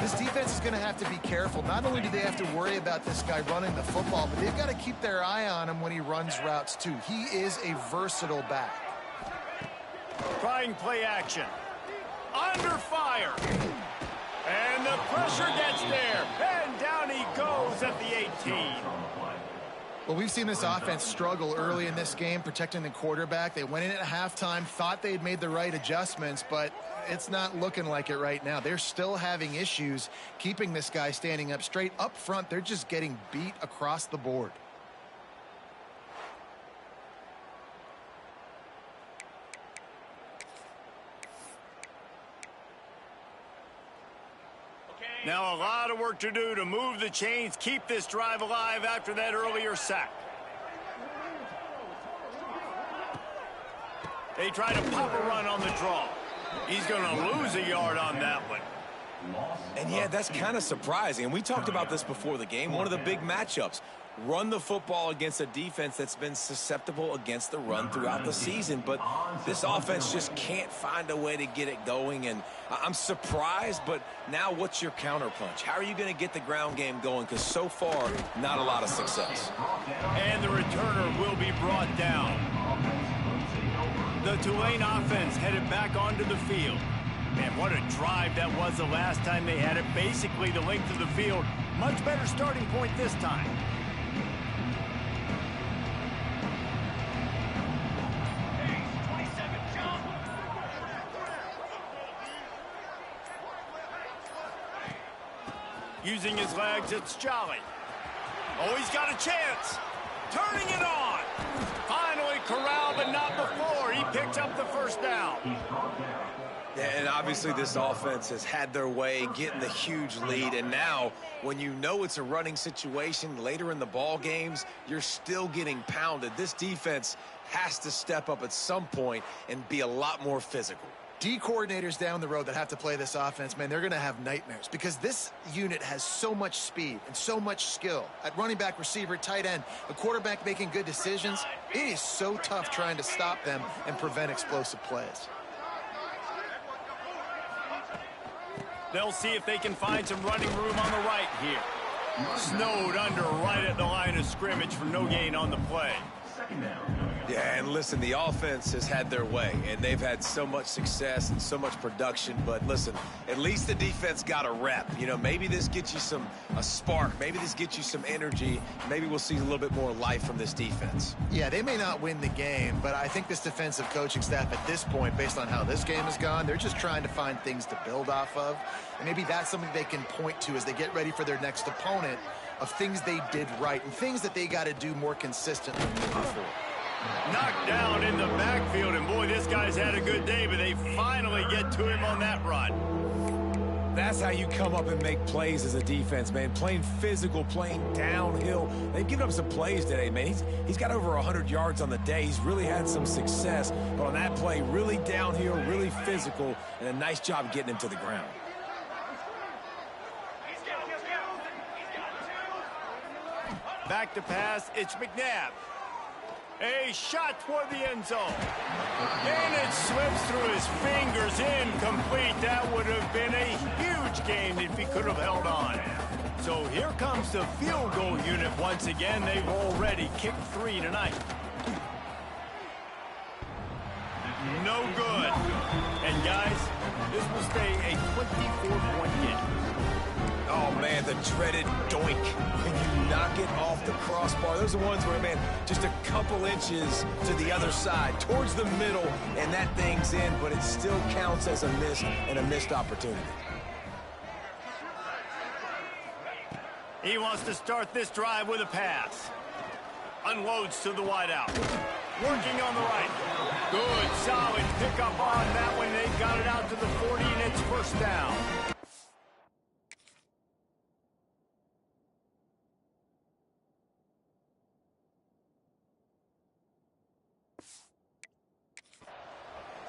This defense is going to have to be careful. Not only do they have to worry about this guy running the football, but they've got to keep their eye on him when he runs routes too. He is a versatile back. Trying play action. Under fire. And the pressure gets there. And down he goes at the 18. Well, we've seen this offense struggle early in this game, protecting the quarterback. They went in at halftime, thought they'd made the right adjustments, but it's not looking like it right now. They're still having issues keeping this guy standing up straight. Up front, they're just getting beat across the board. Now a lot of work to do to move the chains, keep this drive alive after that earlier sack. They try to pop a run on the draw. He's going to lose a yard on that one. And yeah, that's kind of surprising. And we talked about this before the game. One of the big matchups. Run the football against a defense that's been susceptible against the run throughout the season. But this offense just can't find a way to get it going. And I'm surprised, but now what's your counterpunch? How are you going to get the ground game going? Because so far, not a lot of success. And the returner will be brought down. The Tulane offense headed back onto the field. Man, what a drive that was the last time they had it. Basically the length of the field. Much better starting point this time. Using his legs, it's Jolly. Oh, he's got a chance. Turning it on. Finally corralled, but not before. He picks up the first down. Yeah, and obviously this offense has had their way getting the huge lead. And now, when you know it's a running situation later in the ball games, you're still getting pounded. This defense has to step up at some point and be a lot more physical. D coordinators down the road that have to play this offense, man, they're going to have nightmares because this unit has so much speed and so much skill at running back, receiver, tight end, a quarterback making good decisions. It is so tough trying to stop them and prevent explosive plays. They'll see if they can find some running room on the right here. Snowed under right at the line of scrimmage for no gain on the play. Yeah, and listen, the offense has had their way, and they've had so much success and so much production. But listen, at least the defense got a rep. You know, maybe this gets you a spark. Maybe this gets you some energy. Maybe we'll see a little bit more life from this defense. Yeah, they may not win the game, but I think this defensive coaching staff at this point, based on how this game has gone, they're just trying to find things to build off of. And maybe that's something they can point to as they get ready for their next opponent of things they did right and things that they got to do more consistently moving forward. Knocked down in the backfield, and boy, this guy's had a good day, but they finally get to him on that run. That's how you come up and make plays as a defense, man. Playing physical, playing downhill. They've given up some plays today, man. He's got over 100 yards on the day. He's really had some success, but on that play, really downhill, really physical, and a nice job getting him to the ground. Back to pass, it's McNabb. A shot toward the end zone. And it slips through his fingers, incomplete. That would have been a huge gain if he could have held on. So here comes the field goal unit once again. They've already kicked 3 tonight. No good. And guys, this will stay a 24-point game. Oh, man, the dreaded doink. When you knock it off the crossbar. Those are ones where, man, just a couple inches to the other side, towards the middle, and that thing's in, but it still counts as a miss and a missed opportunity. He wants to start this drive with a pass. Unloads to the wideout. Working on the right. Good, solid pickup on that one. They've got it out to the 40, and it's first down.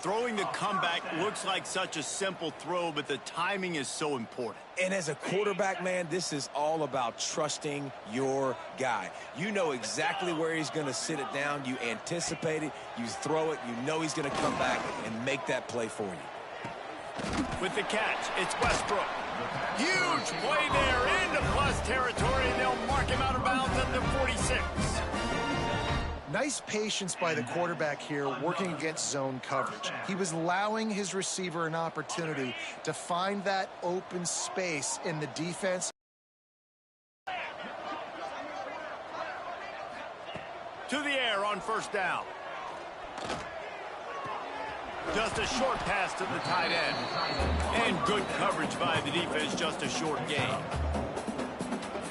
Throwing the comeback looks like such a simple throw, but the timing is so important. And as a quarterback, man, this is all about trusting your guy. You know exactly where he's going to sit it down. You anticipate it. You throw it. You know he's going to come back and make that play for you. With the catch, it's Westbrook. Huge play there into plus territory, and they'll mark him out of bounds at the 46. Nice patience by the quarterback here working against zone coverage. He was allowing his receiver an opportunity to find that open space in the defense. To the air on first down. Just a short pass to the tight end. And good coverage by the defense, just a short gain.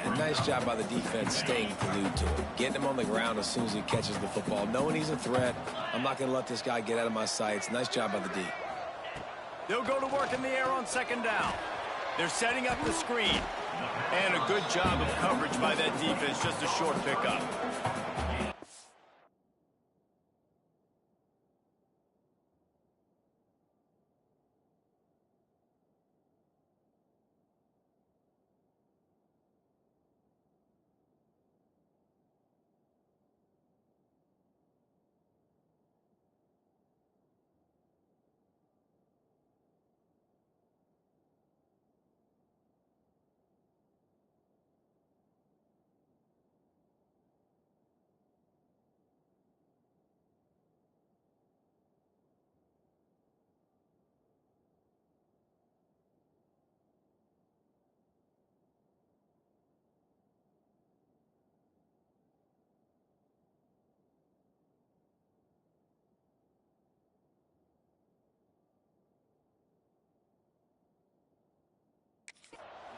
And nice job by the defense staying glued to it. Getting him on the ground as soon as he catches the football. Knowing he's a threat. I'm not going to let this guy get out of my sights. Nice job by the D. They'll go to work in the air on second down. They're setting up the screen. And a good job of coverage by that defense, just a short pickup.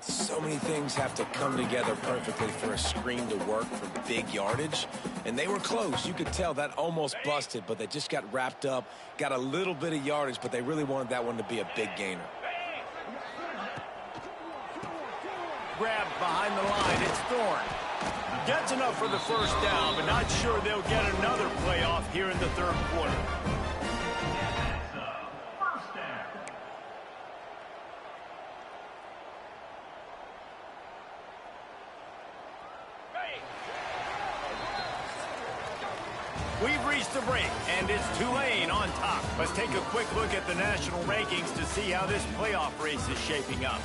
So many things have to come together perfectly for a screen to work for big yardage. And they were close. You could tell that almost busted, but they just got wrapped up, got a little bit of yardage, but they really wanted that one to be a big gainer. Grabbed behind the line, it's Thorne. Gets enough for the first down, but not sure they'll get another playoff here in the third quarter. We've reached the break, and it's Tulane on top. Let's take a quick look at the national rankings to see how this playoff race is shaping up.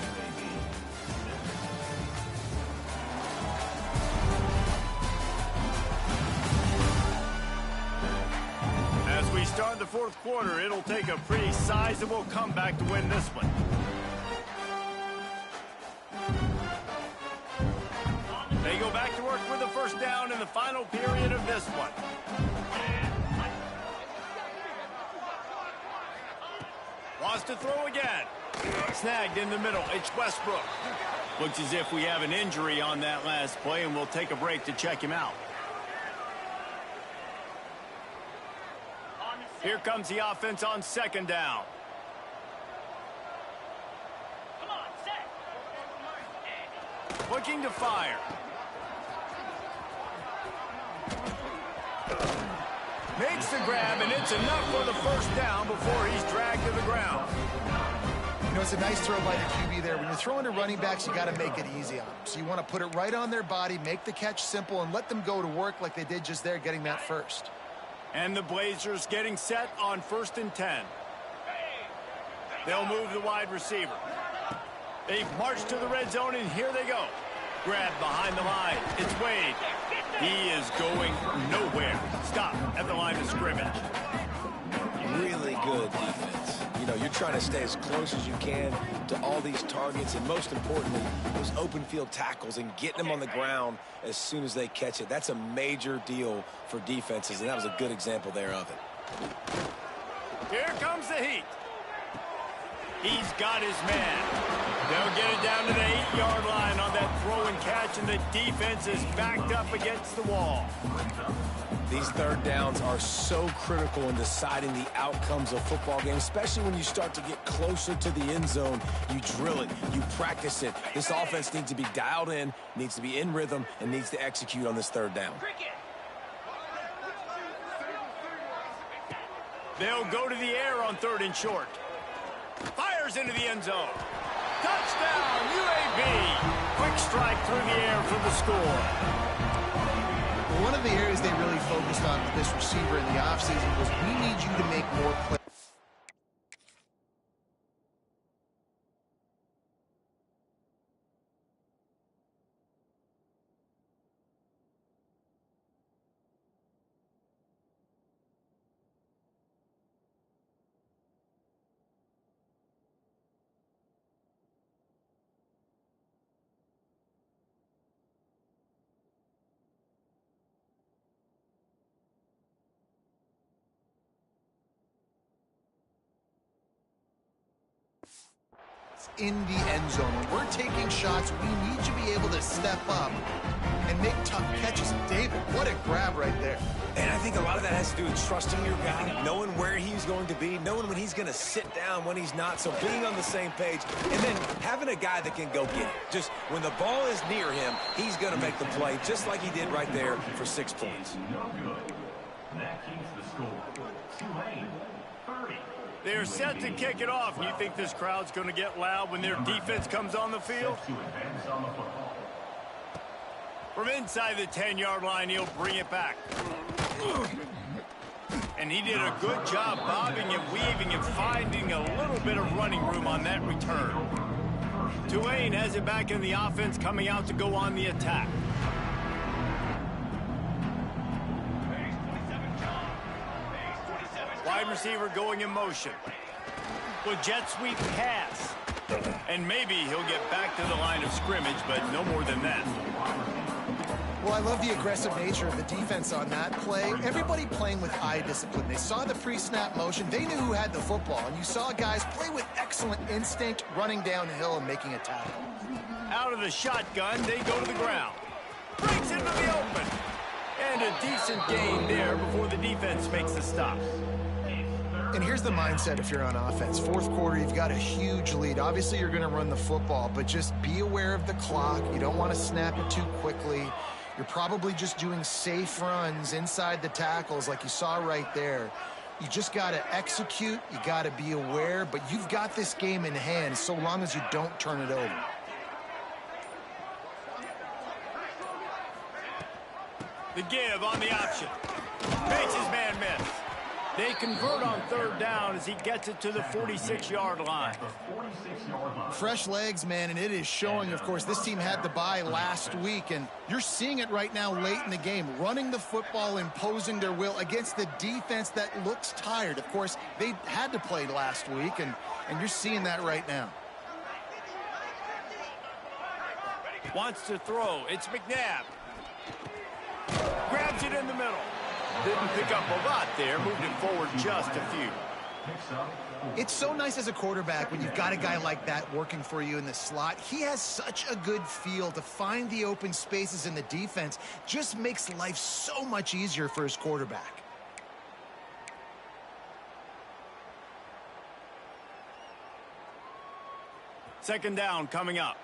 As we start the fourth quarter, it'll take a pretty sizable comeback to win this one. They go back to work with the first down in the final period of this one. Wants to throw again. Snagged in the middle. It's Westbrook. Looks as if we have an injury on that last play, and we'll take a break to check him out. Here comes the offense on second down. Come on, set. Looking to fire. Makes the grab, and it's enough for the first down before he's dragged to the ground. You know, it's a nice throw by the QB there. When you're throwing to running backs, you got to make it easy on them. So you want to put it right on their body, make the catch simple, and let them go to work like they did just there, getting that first. And the Blazers getting set on 1st and 10. They'll move the wide receiver. They've marched to the red zone, and here they go. Grabbed behind the line. It's Wade. He is going nowhere. Stop at the line of scrimmage. Really good defense. You know, you're trying to stay as close as you can to all these targets, and most importantly, those open field tackles and getting them on the ground as soon as they catch it. That's a major deal for defenses, and that was a good example there of it. Here comes the heat. He's got his man. They'll get it down to the 8-yard line on that throw and catch, and the defense is backed up against the wall. These third downs are so critical in deciding the outcomes of football games, especially when you start to get closer to the end zone. You drill it, you practice it. This offense needs to be dialed in, needs to be in rhythm, and needs to execute on this third down. They'll go to the air on 3rd and short. Fires into the end zone. Touchdown, UAB. Quick strike through the air for the score. One of the areas they really focused on with this receiver in the offseason was we need you to make more plays. In the end zone. When we're taking shots, we need to be able to step up and make tough catches. David, what a grab right there. And I think a lot of that has to do with trusting your guy, knowing where he's going to be, knowing when he's going to sit down, when he's not. So being on the same page, and then having a guy that can go get it. Just when the ball is near him, he's going to make the play, just like he did right there for 6 points. No good. That keeps the score. Tulane, 30. They're set to kick it off. You think this crowd's going to get loud when their defense comes on the field? To advance on the football. From inside the 10-yard line, he'll bring it back. And he did a good job bobbing and weaving and finding a little bit of running room on that return. Tulane has it back in the offense, coming out to go on the attack. Wide receiver going in motion. With jet sweep pass. And maybe he'll get back to the line of scrimmage, but no more than that. Well, I love the aggressive nature of the defense on that play. Everybody playing with eye discipline. They saw the pre-snap motion. They knew who had the football. And you saw guys play with excellent instinct, running downhill and making a tackle. Out of the shotgun, they go to the ground. Breaks into the open. And a decent gain there before the defense makes the stop. And here's the mindset if you're on offense. 4th quarter, you've got a huge lead. Obviously, you're going to run the football, but just be aware of the clock. You don't want to snap it too quickly. You're probably just doing safe runs inside the tackles like you saw right there. You just got to execute. You got to be aware, but you've got this game in hand so long as you don't turn it over. The give on the option. Makes his man miss. They convert on 3rd down as he gets it to the 46-yard line. Fresh legs, man, and it is showing, of course. This team had the bye last week, and you're seeing it right now late in the game. Running the football, imposing their will against the defense that looks tired. Of course, they had to play last week, and you're seeing that right now. Wants to throw. It's McNabb. Grabs it in the middle. Didn't pick up a lot there. Moved it forward just a few. It's so nice as a quarterback when you've got a guy like that working for you in the slot. He has such a good feel to find the open spaces in the defense. Just makes life so much easier for his quarterback. Second down coming up.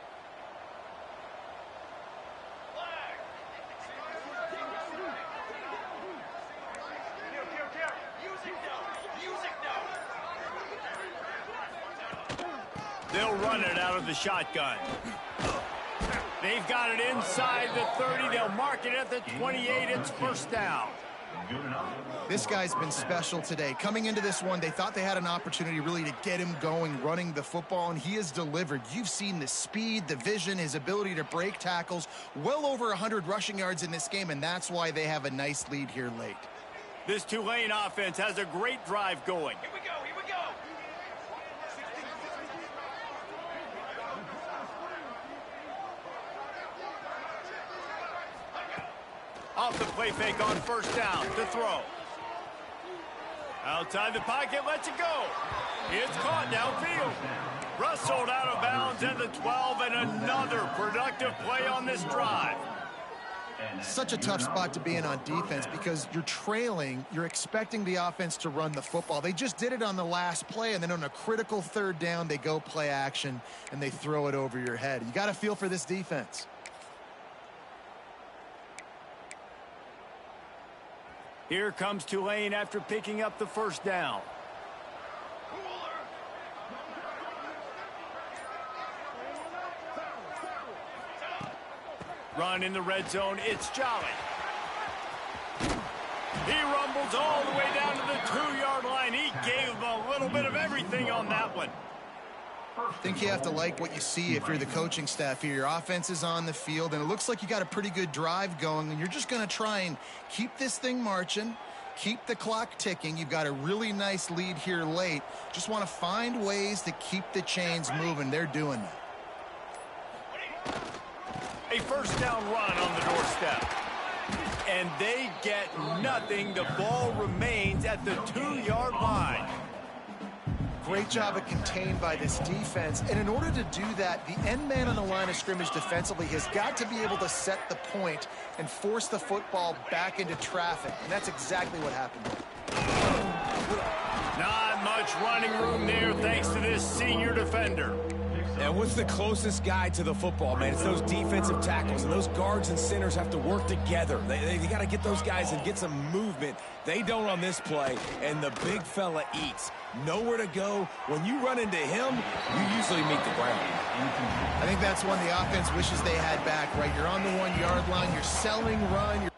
They'll run it out of the shotgun. They've got it inside the 30. They'll mark it at the 28. It's first down. This guy's been special today. Coming into this one, they thought they had an opportunity really to get him going, running the football, and he has delivered. You've seen the speed, the vision, his ability to break tackles. Well over 100 rushing yards in this game, and that's why they have a nice lead here late. This Tulane offense has a great drive going. Here we go, here we go. Off the play fake on first down to throw. Outside the pocket, lets it go. It's caught downfield. Rustled out of bounds at the 12, and another productive play on this drive. Such a tough spot to be in on defense because you're trailing. You're expecting the offense to run the football. They just did it on the last play, and then on a critical 3rd down, they go play action, and they throw it over your head. You got to feel for this defense. Here comes Tulane after picking up the first down. Run in the red zone, it's Jolly. He rumbles all the way down to the 2-yard line. He gave him a little bit of everything on that one. I think you have to like what you see if you're the coaching staff here. Your offense is on the field, and it looks like you got a pretty good drive going, and you're just going to try and keep this thing marching, keep the clock ticking. You've got a really nice lead here late. Just want to find ways to keep the chains moving. They're doing that. A first down run on the doorstep. And they get nothing. The ball remains at the 2-yard line. Great job of contained by this defense. And in order to do that, the end man on the line of scrimmage defensively has got to be able to set the point and force the football back into traffic. And that's exactly what happened. Not much running room there thanks to this senior defender. And what's the closest guy to the football, man? It's those defensive tackles, and those guards and centers have to work together. They got to get those guys and get some movement. They don't on this play, and the big fella eats. Nowhere to go. When you run into him, you usually meet the ground. I think that's one the offense wishes they had back, right? You're on the 1-yard line. You're selling run. You're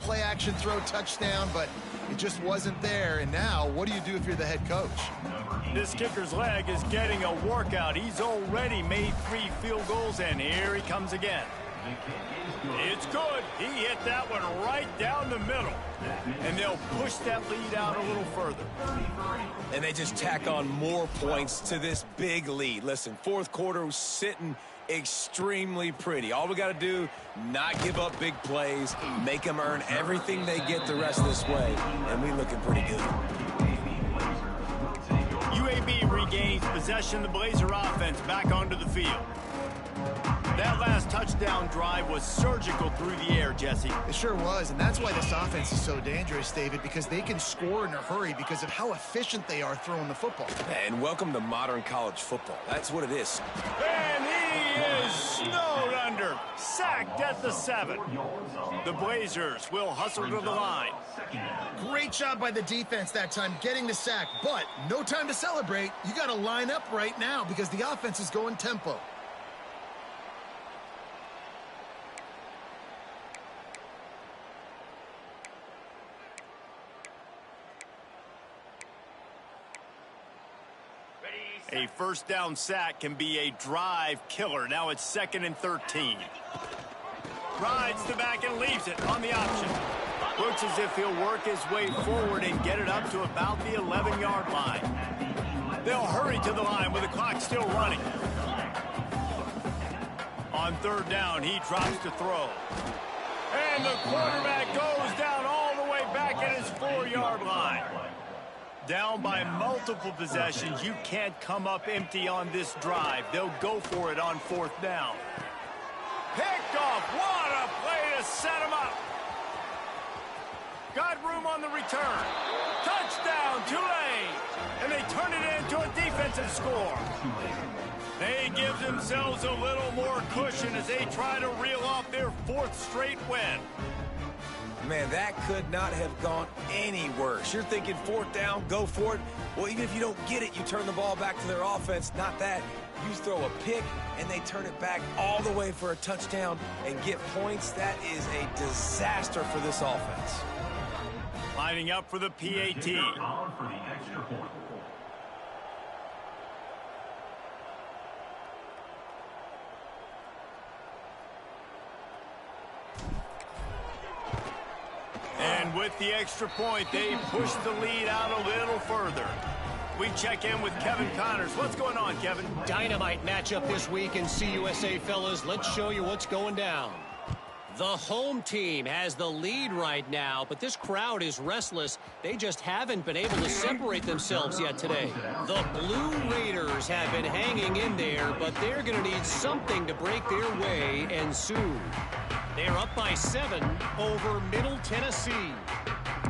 play action throw touchdown, but it just wasn't there. And now, what do you do if you're the head coach? This kicker's leg is getting a workout. He's already made 3 field goals, and here he comes again. It's good. He hit that one right down the middle. And they'll push that lead out a little further. And they just tack on more points to this big lead. Listen, fourth quarter was sitting extremely pretty. All we got to do, not give up big plays, make them earn everything they get the rest of this way, and we looking pretty good. UAB regains possession of the Blazer offense back onto the field. That last touchdown drive was surgical through the air, Jesse. It sure was, and that's why this offense is so dangerous, David, because they can score in a hurry because of how efficient they are throwing the football. And welcome to modern college football. That's what it is. And he is snowed under, sacked at the 7. The Blazers will hustle to the line. Great job by the defense that time getting the sack, but no time to celebrate. You got to line up right now because the offense is going tempo. A first down sack can be a drive killer. Now it's 2nd and 13. Rides the back and leaves it on the option. Looks as if he'll work his way forward and get it up to about the 11-yard line. They'll hurry to the line with the clock still running. On 3rd down, he drops to throw. And the quarterback goes down all the way back at his 4-yard line. Down by multiple possessions, you can't come up empty on this drive. They'll go for it on 4th down. Picked off. What a play to set him up. Got room on the return. Touchdown, Tulane. And they turn it into a defensive score. They give themselves a little more cushion as they try to reel off their 4th straight win. Man, that could not have gone any worse. You're thinking 4th down, go for it. Well, even if you don't get it, you turn the ball back to their offense. Not that. You throw a pick, and they turn it back all the way for a touchdown and get points. That is a disaster for this offense. Lining up for the PAT. And with the extra point, they push the lead out a little further. we check in with Kevin Connors. What's going on, Kevin? Dynamite matchup this week in CUSA, fellas. Let's show you what's going down. The home team has the lead right now, but this crowd is restless. They just haven't been able to separate themselves yet today. The Blue Raiders have been hanging in there, but they're going to need something to break their way, and soon. They're up by 7 over Middle Tennessee.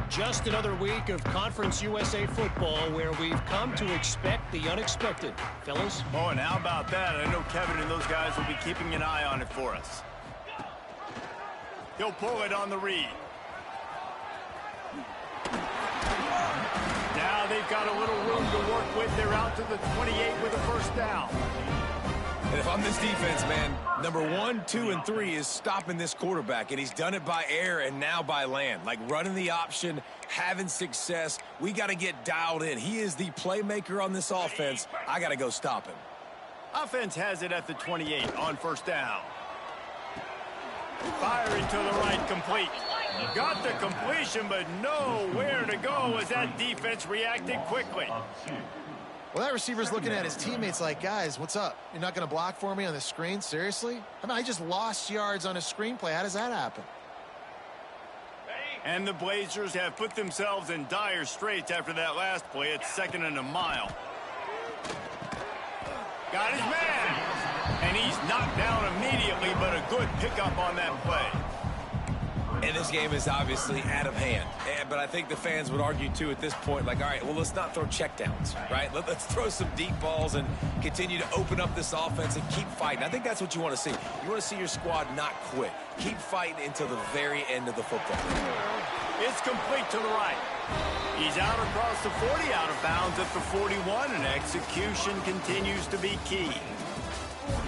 Just another week of Conference USA football where we've come to expect the unexpected. Fellas? Oh, and how about that? I know Kevin and those guys will be keeping an eye on it for us. He'll pull it on the read. Now they've got a little room to work with. They're out to the 28 with a first down. And if I'm this defense, man, number 1, 2, and 3 is stopping this quarterback, and he's done it by air and now by land. Like running the option, having success. We got to get dialed in. He is the playmaker on this offense. I got to go stop him. Offense has it at the 28 on first down. Firing to the right, complete. Got the completion, but nowhere to go as that defense reacted quickly. Well, that receiver's looking at his teammates like, guys, what's up? You're not going to block for me on the screen? Seriously? I mean, I just lost yards on a screenplay. How does that happen? And the Blazers have put themselves in dire straits after that last play. It's 2nd and a mile. Got his man. And he's knocked down immediately, but a good pickup on that play. And this game is obviously out of hand. But I think the fans would argue, too, at this point, like, all right, well, let's not throw checkdowns, right? Let's throw some deep balls and continue to open up this offense and keep fighting. I think that's what you want to see. You want to see your squad not quit. Keep fighting until the very end of the football. It's complete to the right. He's out across the 40, out of bounds at the 41, and execution continues to be key.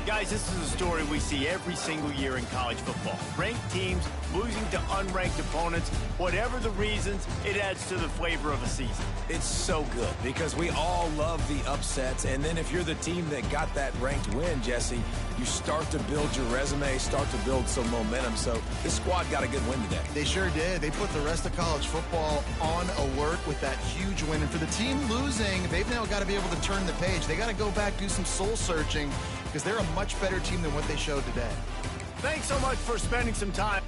Guys, this is a story we see every single year in college football. Ranked teams losing to unranked opponents. Whatever the reasons, it adds to the flavor of a season. It's so good because we all love the upsets. And then if you're the team that got that ranked win, Jesse, you start to build your resume, start to build some momentum. So this squad got a good win today. They sure did. They put the rest of college football on alert with that huge win. And for the team losing, they've now got to be able to turn the page. They got to go back, do some soul searching, because they're a much better team than what they showed today. Thanks so much for spending some time.